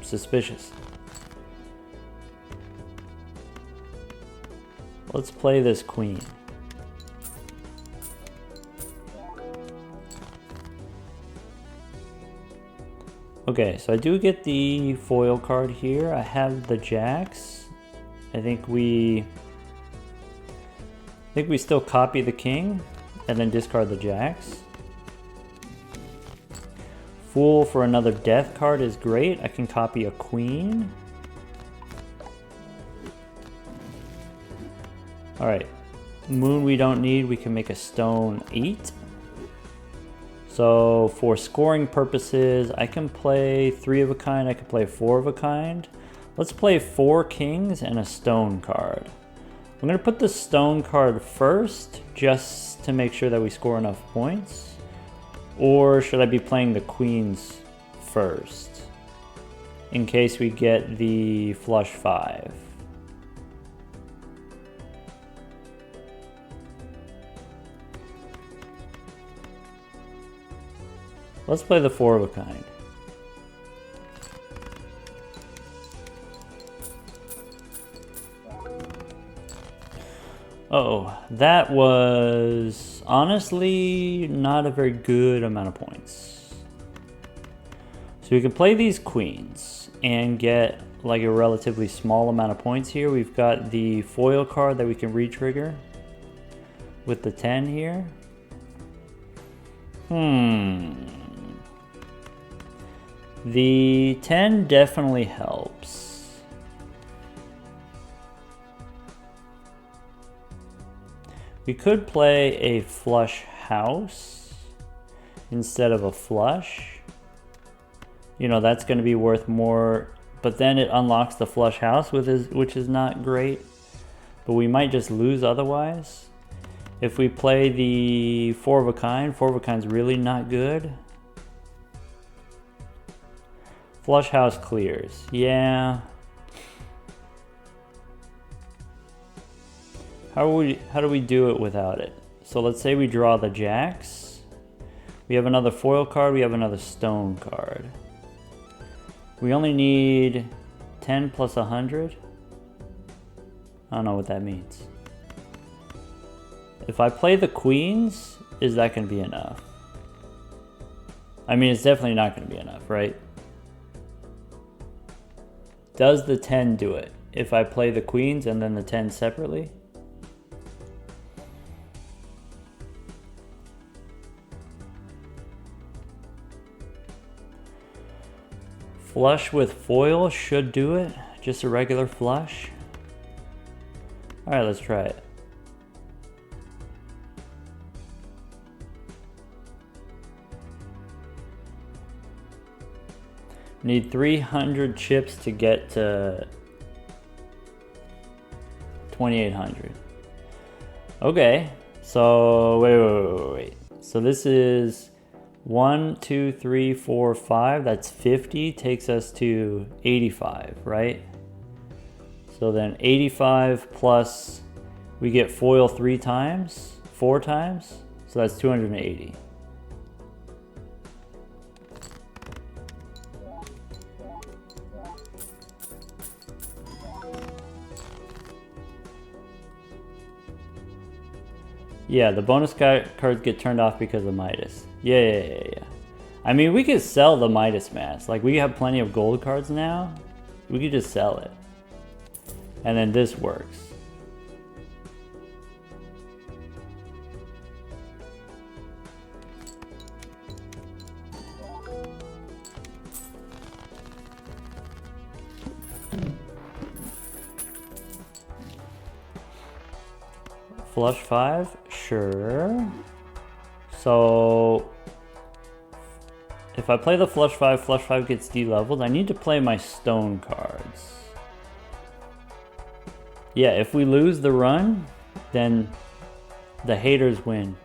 Suspicious. Let's play this queen. Okay, so I do get the foil card here. I have the jacks. I think we still copy the king and then discard the jacks. Fool for another death card is great. I can copy a queen. All right, moon we don't need. We can make a stone 8. So for scoring purposes, I can play 3 of a kind. I can play 4 of a kind. Let's play 4 kings and a stone card. I'm gonna put the stone card first just to make sure that we score enough points. Or should I be playing the queens first in case we get the flush 5? Let's play the 4 of a kind. Oh, that was honestly not a very good amount of points. So we can play these queens and get like a relatively small amount of points here. We've got the foil card that we can re-trigger with the 10 here. The 10 definitely helps. We could play a flush house instead of a flush. You know, that's going to be worth more, but then it unlocks the flush house, which is not great. But we might just lose otherwise. If we play the 4 of a kind, 4 of a kind's really not good. Flush house clears. Yeah. How do we do it without it? So let's say we draw the jacks. We have another foil card, we have another stone card. We only need 10 plus 100. I don't know what that means. If I play the queens, is that gonna be enough? I mean, it's definitely not gonna be enough, right? Does the 10 do it? If I play the queens and then the 10 separately? Flush with foil should do it. Just a regular flush. All right, let's try it. Need 300 chips to get to 2,800. Okay, so wait. So this is 1, 2, 3, 4, 5. That's 50. Takes us to 85, right? So then 85 plus we get foil 4 times. So that's 280. Yeah, the bonus cards get turned off because of Midas. Yeah. I mean, we could sell the Midas mask. Like, we have plenty of gold cards now. We could just sell it. And then this works. Flush 5, sure. So if I play the flush 5 gets de-leveled. I need to play my stone cards. Yeah, if we lose the run, then The haters win.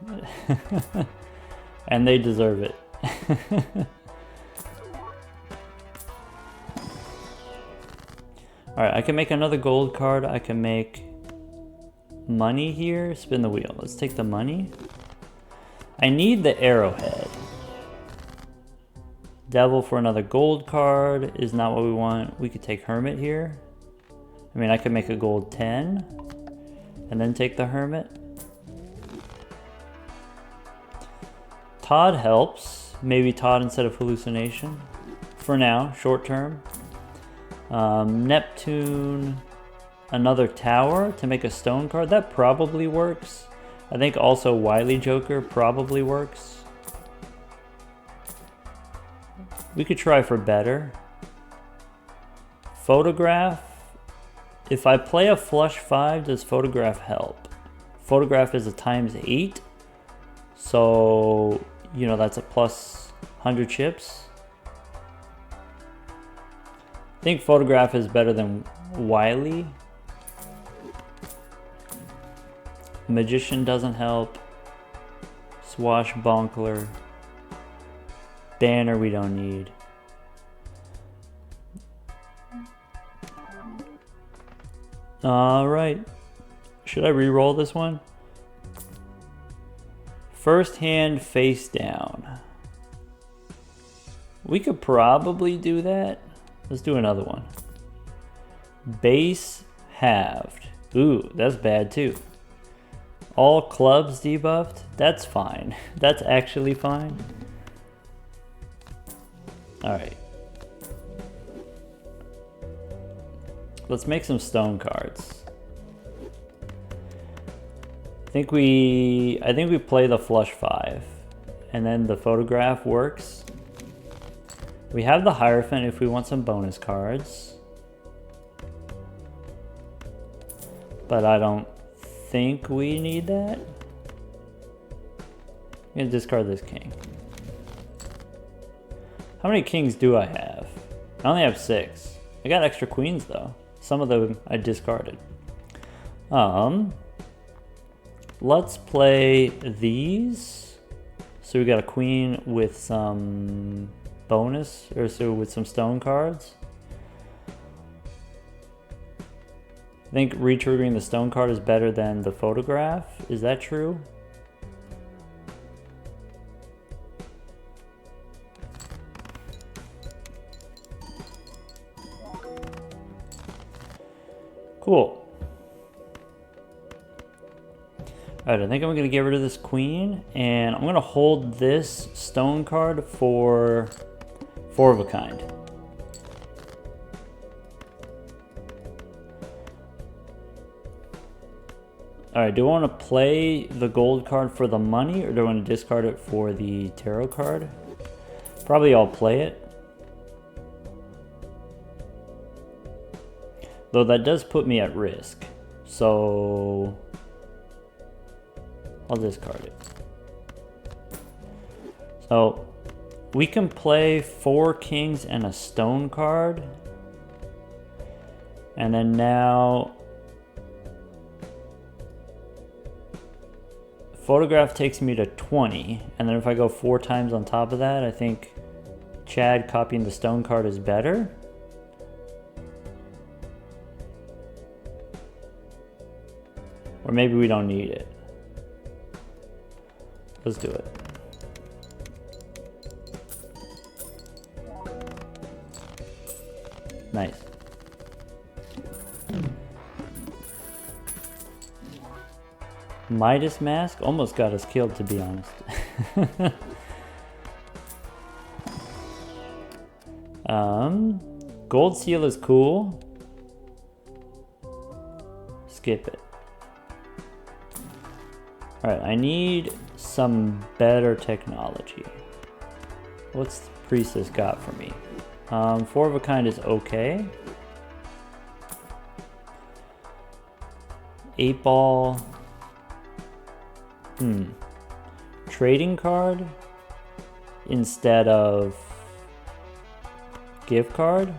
And they deserve it. Alright, I can make another gold card. I can make money here. Spin the wheel. Let's take the money. I need the arrowhead. Devil for another gold card is not what we want. We could take Hermit here. I mean, I could make a gold 10 and then take the Hermit. Todd helps. Maybe Todd instead of Hallucination. For now, short term. Neptune, another tower to make a stone card. That probably works. I think also Wily Joker probably works. We could try for better. Photograph. If I play a flush 5, does Photograph help? Photograph is a ×8. So, you know, that's a plus 100 chips. I think Photograph is better than Wily. Magician doesn't help. Swashbuckler. Banner we don't need. Alright. Should I re-roll this one? First hand face down. We could probably do that. Let's do another one. Base halved. Ooh, that's bad too. All clubs debuffed. That's fine. That's actually fine. Alright. Let's make some stone cards. I think we play the flush 5. And then the Photograph works. We have the Hierophant if we want some bonus cards. But I don't think we need that. I'm gonna discard this king. How many kings do I have? I only have 6. I got extra queens though. Some of them I discarded. Let's play these. So we got a queen with some bonus, or so with some stone cards. I think retriggering the stone card is better than the Photograph. Is that true? Cool. Alright, I think I'm going to get rid of this queen, and I'm going to hold this stone card for 4 of a kind. Alright, do I want to play the gold card for the money, or do I want to discard it for the tarot card? Probably I'll play it. Though that does put me at risk. So I'll discard it. So we can play 4 kings and a stone card. And then now Photograph takes me to 20. And then if I go 4 times on top of that, I think Chad copying the stone card is better. Or maybe we don't need it. Let's do it. Nice. Midas Mask almost got us killed, to be honest. Gold Seal is cool. Skip it. Alright, I need some better technology. What's the Priestess got for me? 4 of a kind is okay. 8 ball. Trading card instead of gift card.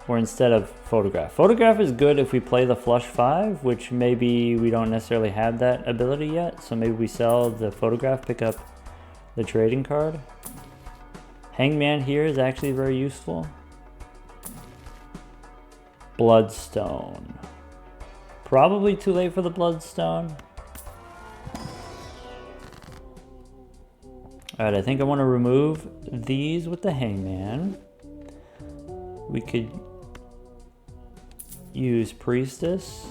or instead of photograph. Photograph is good if we play the flush 5, which maybe we don't necessarily have that ability yet. So maybe we sell the photograph, pick up the trading card. Hangman here is actually very useful. Bloodstone. Probably too late for the Bloodstone. Alright, I think I want to remove these with the Hangman. We could use Priestess.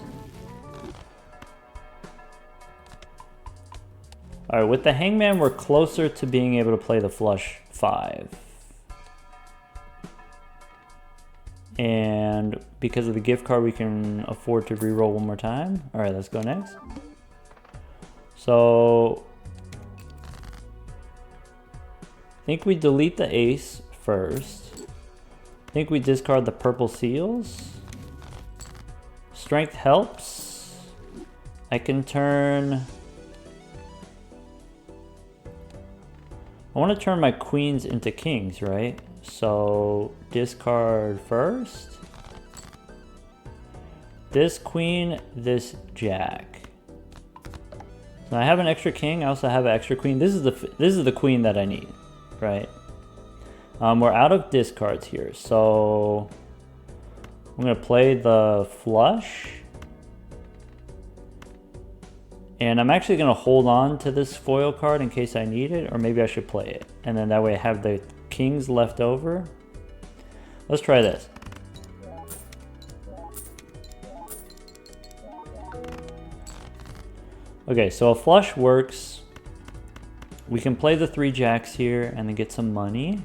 Alright, with the Hangman, we're closer to being able to play the flush 5. And because of the gift card, we can afford to reroll one more time. Alright, let's go next. So I think we delete the ace first. I think we discard the purple seals. Strength helps. I can turn... I want to turn my queens into kings, right? So discard first. This queen, this jack. So I have an extra king. I also have an extra queen. This is the queen that I need, right? We're out of discards here, so I'm gonna play the flush. And I'm actually gonna hold on to this foil card in case I need it, or maybe I should play it. And then that way I have the kings left over. Let's try this. Okay, so a flush works. We can play the 3 jacks here and then get some money.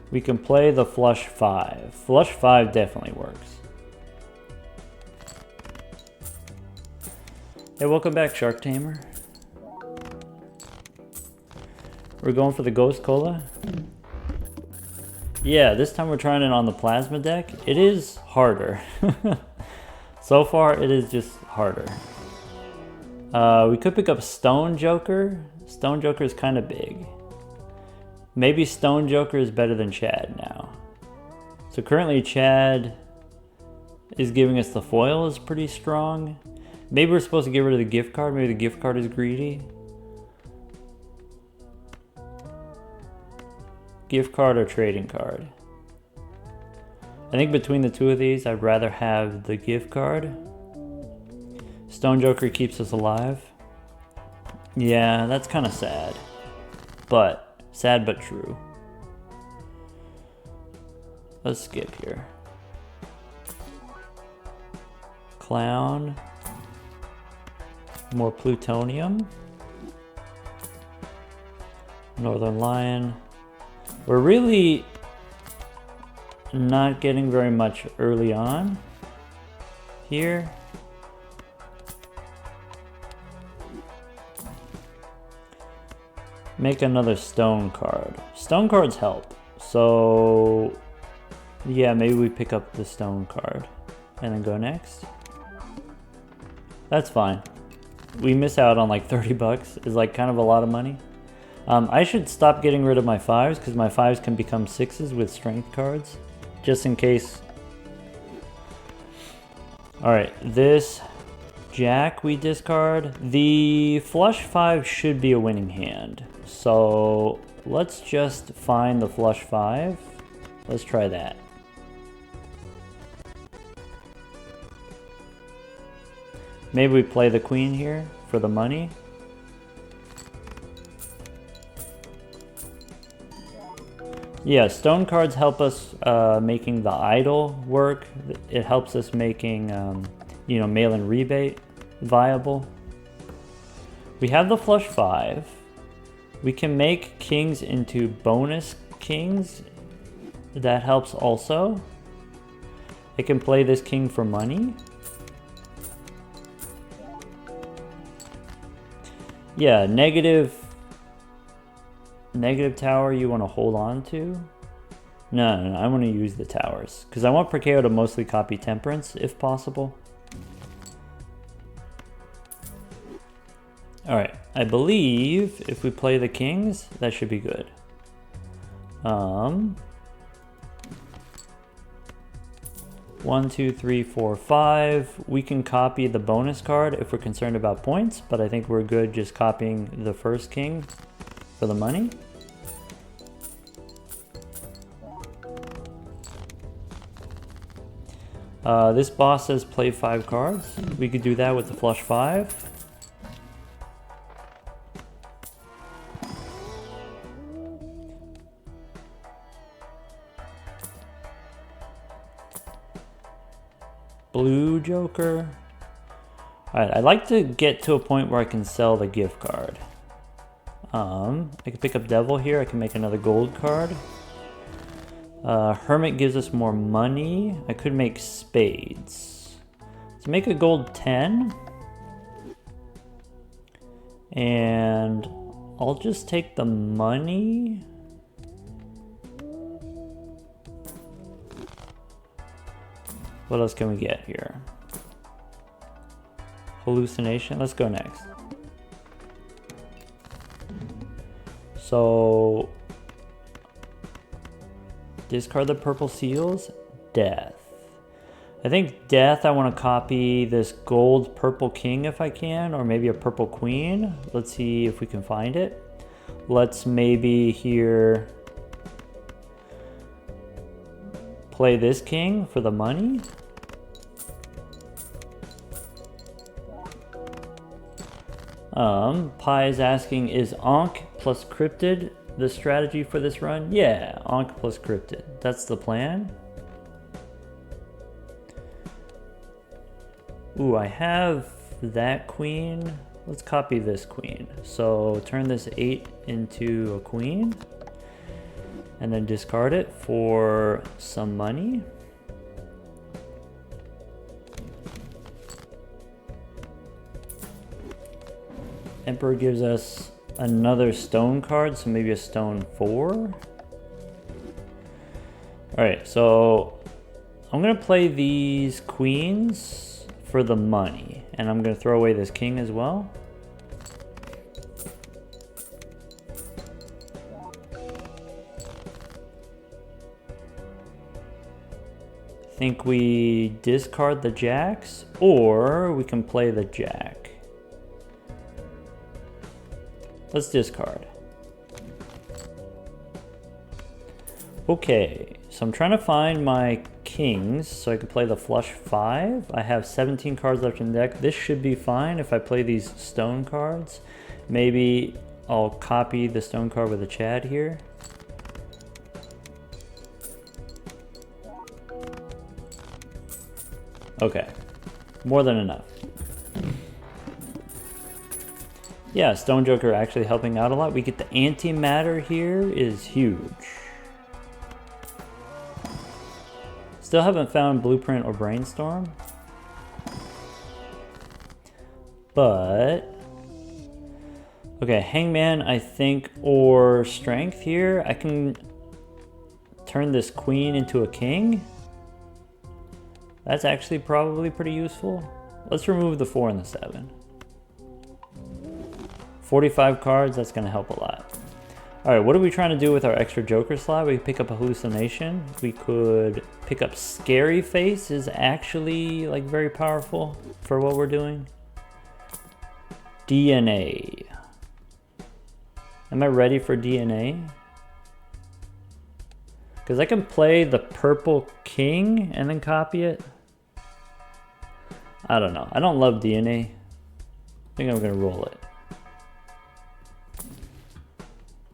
We can play the flush 5. Flush 5 definitely works. Hey, welcome back, Shark Tamer. We're going for the Ghost Cola. Yeah, this time we're trying it on the plasma deck. It is harder. So far, it is just harder. We could pick up Stone Joker. Stone Joker is kind of big. Maybe Stone Joker is better than Chad now. So currently Chad is giving us the foil is pretty strong. Maybe we're supposed to get rid of the gift card. Maybe the gift card is greedy. Gift card or trading card. I think between the two of these, I'd rather have the gift card. Stone Joker keeps us alive. Yeah, that's kind of sad. But sad but true. Let's skip here. Clown. More plutonium. Northern Lion. We're really not getting very much early on here. Make another stone card. Stone cards help. So yeah, maybe we pick up the stone card and then go next. That's fine. We miss out on like 30 bucks. Is like kind of a lot of money. I should stop getting rid of my 5s because my 5s can become 6s with strength cards. Just in case. Alright, this jack we discard. The flush 5 should be a winning hand. So let's just find the flush 5. Let's try that. Maybe we play the queen here for the money. Yeah, stone cards help us making the idol work. It helps us making, you know, mail-in rebate viable. We have the flush 5. We can make kings into bonus kings. That helps also. I can play this king for money. Yeah, negative tower you want to hold on to. No, I want to use the towers because I want Perkeo to mostly copy Temperance if possible. All right, I believe if we play the kings, that should be good. 1, 2, 3, 4, 5. We can copy the bonus card if we're concerned about points, but I think we're good just copying the first king for the money. This boss says play 5 cards. We could do that with the flush 5. Blue Joker. Alright, I'd like to get to a point where I can sell the gift card. I can pick up Devil here. I can make another gold card. Hermit gives us more money. I could make spades. Let's make a gold 10. And I'll just take the money. What else can we get here? Hallucination. Let's go next. So discard the purple seals. Death. I think death, I want to copy this gold purple king if I can, or maybe a purple queen. Let's see if we can find it. Let's maybe here play this king for the money. Pi is asking, is Ankh plus Cryptid the strategy for this run? Yeah, Ankh plus Cryptid. That's the plan. Ooh, I have that queen. Let's copy this queen. So turn this 8 into a queen. And then discard it for some money. Emperor gives us another stone card, so maybe a stone 4. Alright, so I'm going to play these queens for the money. And I'm going to throw away this king as well. I think we discard the jacks, or we can play the jack. Let's discard. Okay, so I'm trying to find my kings so I can play the flush 5. I have 17 cards left in the deck. This should be fine if I play these stone cards. Maybe I'll copy the stone card with a Chad here. Okay, more than enough. Yeah, Stone Joker actually helping out a lot. We get the antimatter here is huge. Still haven't found Blueprint or Brainstorm. But okay, Hangman, I think, or Strength here. I can turn this queen into a king. That's actually probably pretty useful. Let's remove the 4 and the 7. 45 cards, that's going to help a lot. Alright, what are we trying to do with our extra Joker slot? We could pick up a Hallucination. We could pick up Scary Face, is actually like very powerful for what we're doing. DNA. Am I ready for DNA? Because I can play the purple king and then copy it. I don't know. I don't love DNA. I think I'm going to roll it.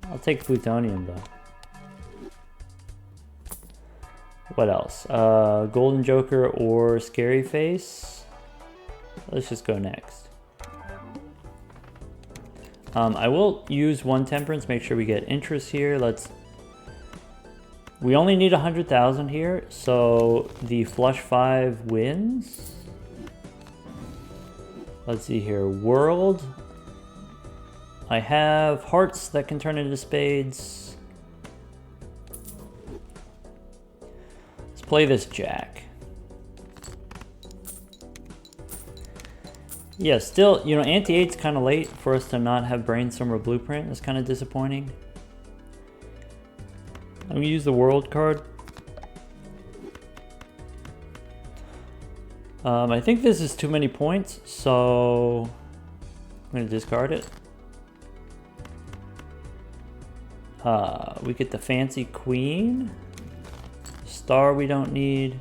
I'll take Plutonium though. What else? Golden Joker or Scary Face? Let's just go next. I will use 1 Temperance, make sure we get interest here. We only need 100,000 here, so the flush 5 wins. Let's see here, World. I have hearts that can turn into spades. Let's play this jack. Yeah, still, you know, anti-8's kind of late for us to not have Brainstorm or Blueprint. It's kind of disappointing. I'm gonna use the World card. I think this is too many points, so I'm gonna discard it. We get the Fancy Queen. Star we don't need.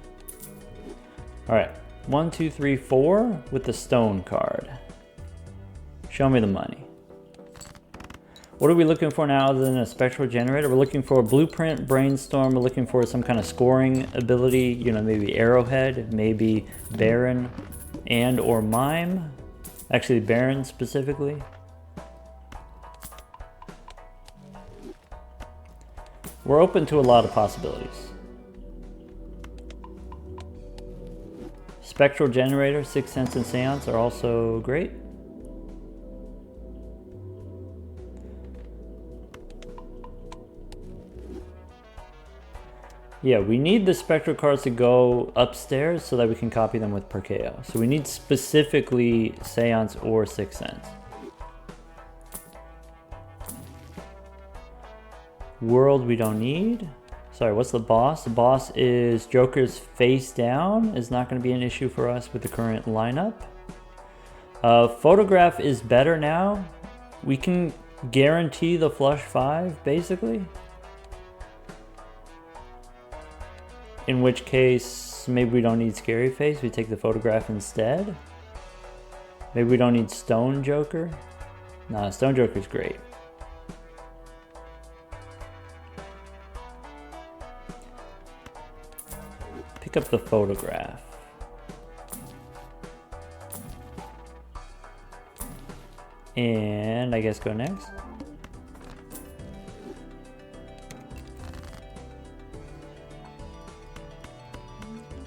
All right, 1, 2, 3, 4 with the Stone card. Show me the money. What are we looking for now other than a Spectral Generator? We're looking for a Blueprint, Brainstorm. We're looking for some kind of scoring ability, you know, maybe Arrowhead, maybe Baron and or Mime. Actually, Baron specifically. We're open to a lot of possibilities. Spectral Generator, Sixth Sense, and Seance are also great. Yeah, we need the Spectral Cards to go upstairs so that we can copy them with Perkeo. So we need specifically Seance or Sixth Sense. World we don't need. Sorry, what's the boss? The boss is Joker's face down. Is not going to be an issue for us with the current lineup. Photograph is better now. We can guarantee the flush 5, basically. In which case, maybe we don't need Scary Face. We take the Photograph instead. Maybe we don't need Stone Joker. Nah, Stone Joker's great. Pick up the Photograph. And I guess go next.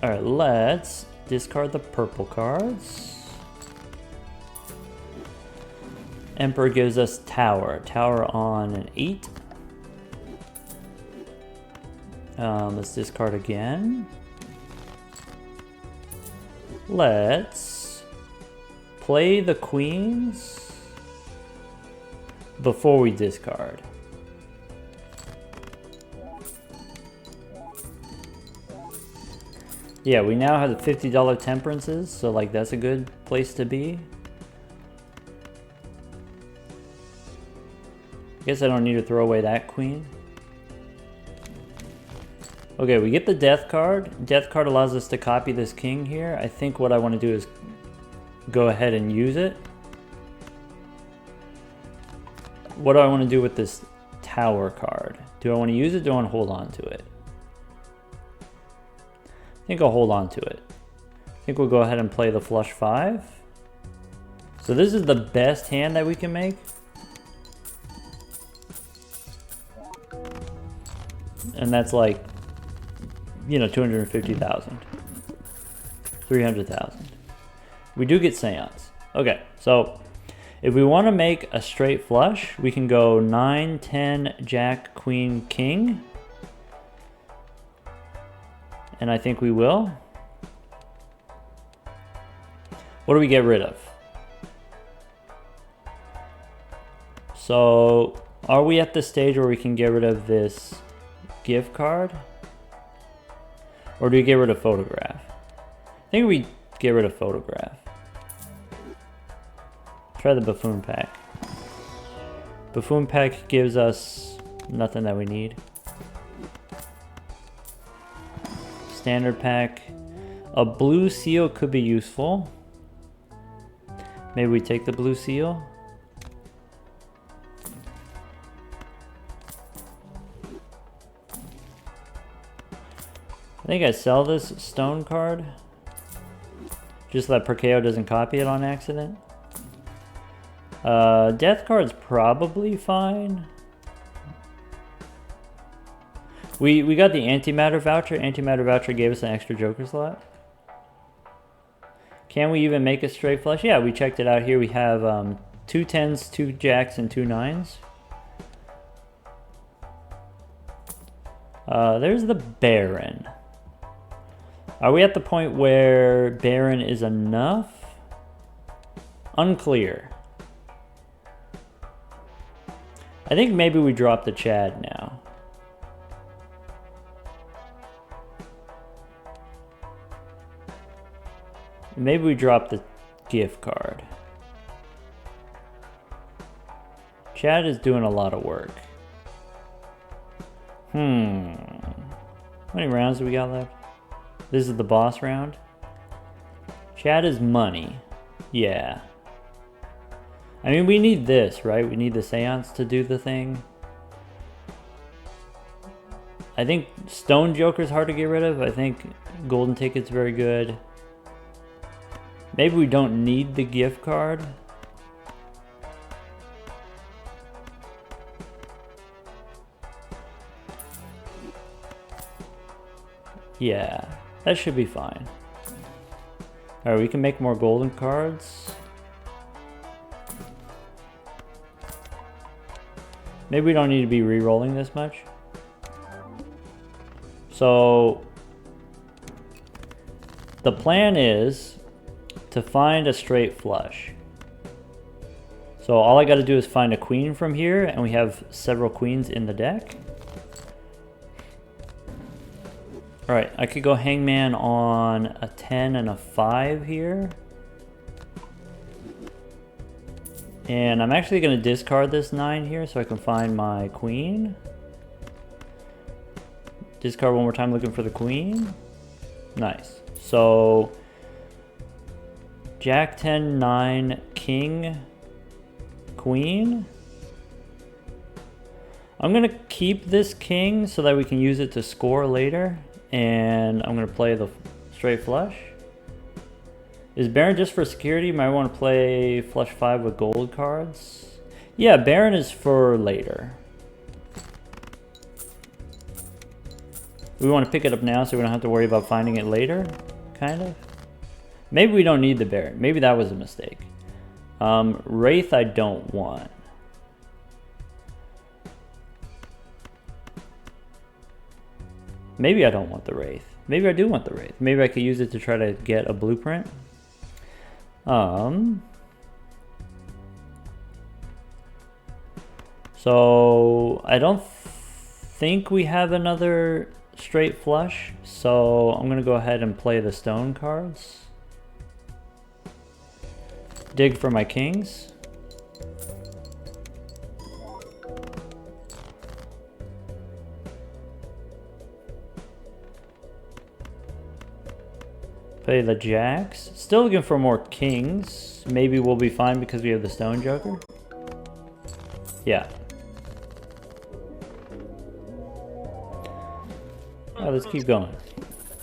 All right, let's discard the purple cards. Emperor gives us Tower. Tower on an 8. Let's discard again. Let's play the queens before we discard. Yeah, we now have the $50 temperances, so like that's a good place to be. I guess I don't need to throw away that queen. Okay, we get the Death card. Death card allows us to copy this king here. I think what I want to do is go ahead and use it. What do I want to do with this Tower card? Do I want to use it? Do I want to hold on to it? I think I'll hold on to it. I think we'll go ahead and play the flush 5. So this is the best hand that we can make. And that's like, you know, 250,000. 300,000. We do get Seance. Okay, so if we want to make a straight flush, we can go 9, 10, Jack, Queen, King. And I think we will. What do we get rid of? So, are we at the stage where we can get rid of this gift card? Or do we get rid of Photograph? I think we get rid of Photograph. Try the Buffoon pack. Buffoon pack gives us nothing that we need. Standard pack. A blue seal could be useful. Maybe we take the blue seal. I think I sell this stone card. Just so that Perkeo doesn't copy it on accident. Death card's probably fine. We got the antimatter voucher. Antimatter voucher gave us an extra Joker slot. Can we even make a straight flush? Yeah, we checked it out here. We have 2 10s, 2 jacks, and 2 9s. There's the Baron. Are we at the point where Baron is enough? Unclear. I think maybe we drop the Chad now. Maybe we drop the gift card. Chad is doing a lot of work. How many rounds do we got left? This is the boss round. Chad is money. Yeah. I mean, we need this, right? We need the Seance to do the thing. I think Stone Joker's hard to get rid of. I think Golden Ticket's very good. Maybe we don't need the gift card. Yeah, that should be fine. Alright, we can make more golden cards. Maybe we don't need to be re-rolling this much. So, the plan is to find a straight flush. So all I gotta do is find a queen from here, and we have several queens in the deck. Alright, I could go Hangman on a 10 and a 5 here. And I'm actually going to discard this 9 here so I can find my queen. Discard one more time looking for the queen. Nice. So, Jack 10, 9, King, Queen. I'm going to keep this king so that we can use it to score later. And I'm going to play the straight flush. Is Baron just for security? You might want to play flush 5 with gold cards. Yeah, Baron is for later. We want to pick it up now so we don't have to worry about finding it later, kind of. Maybe we don't need the Baron. Maybe that was a mistake. Wraith I don't want. Maybe I don't want the Wraith. Maybe I do want the Wraith. Maybe I could use it to try to get a blueprint. So I don't think we have another straight flush, so I'm gonna go ahead and play the stone cards. Dig for my kings. Play the jacks. Still looking for more kings. Maybe we'll be fine because we have the stone joker. Yeah. Alright, let's keep going.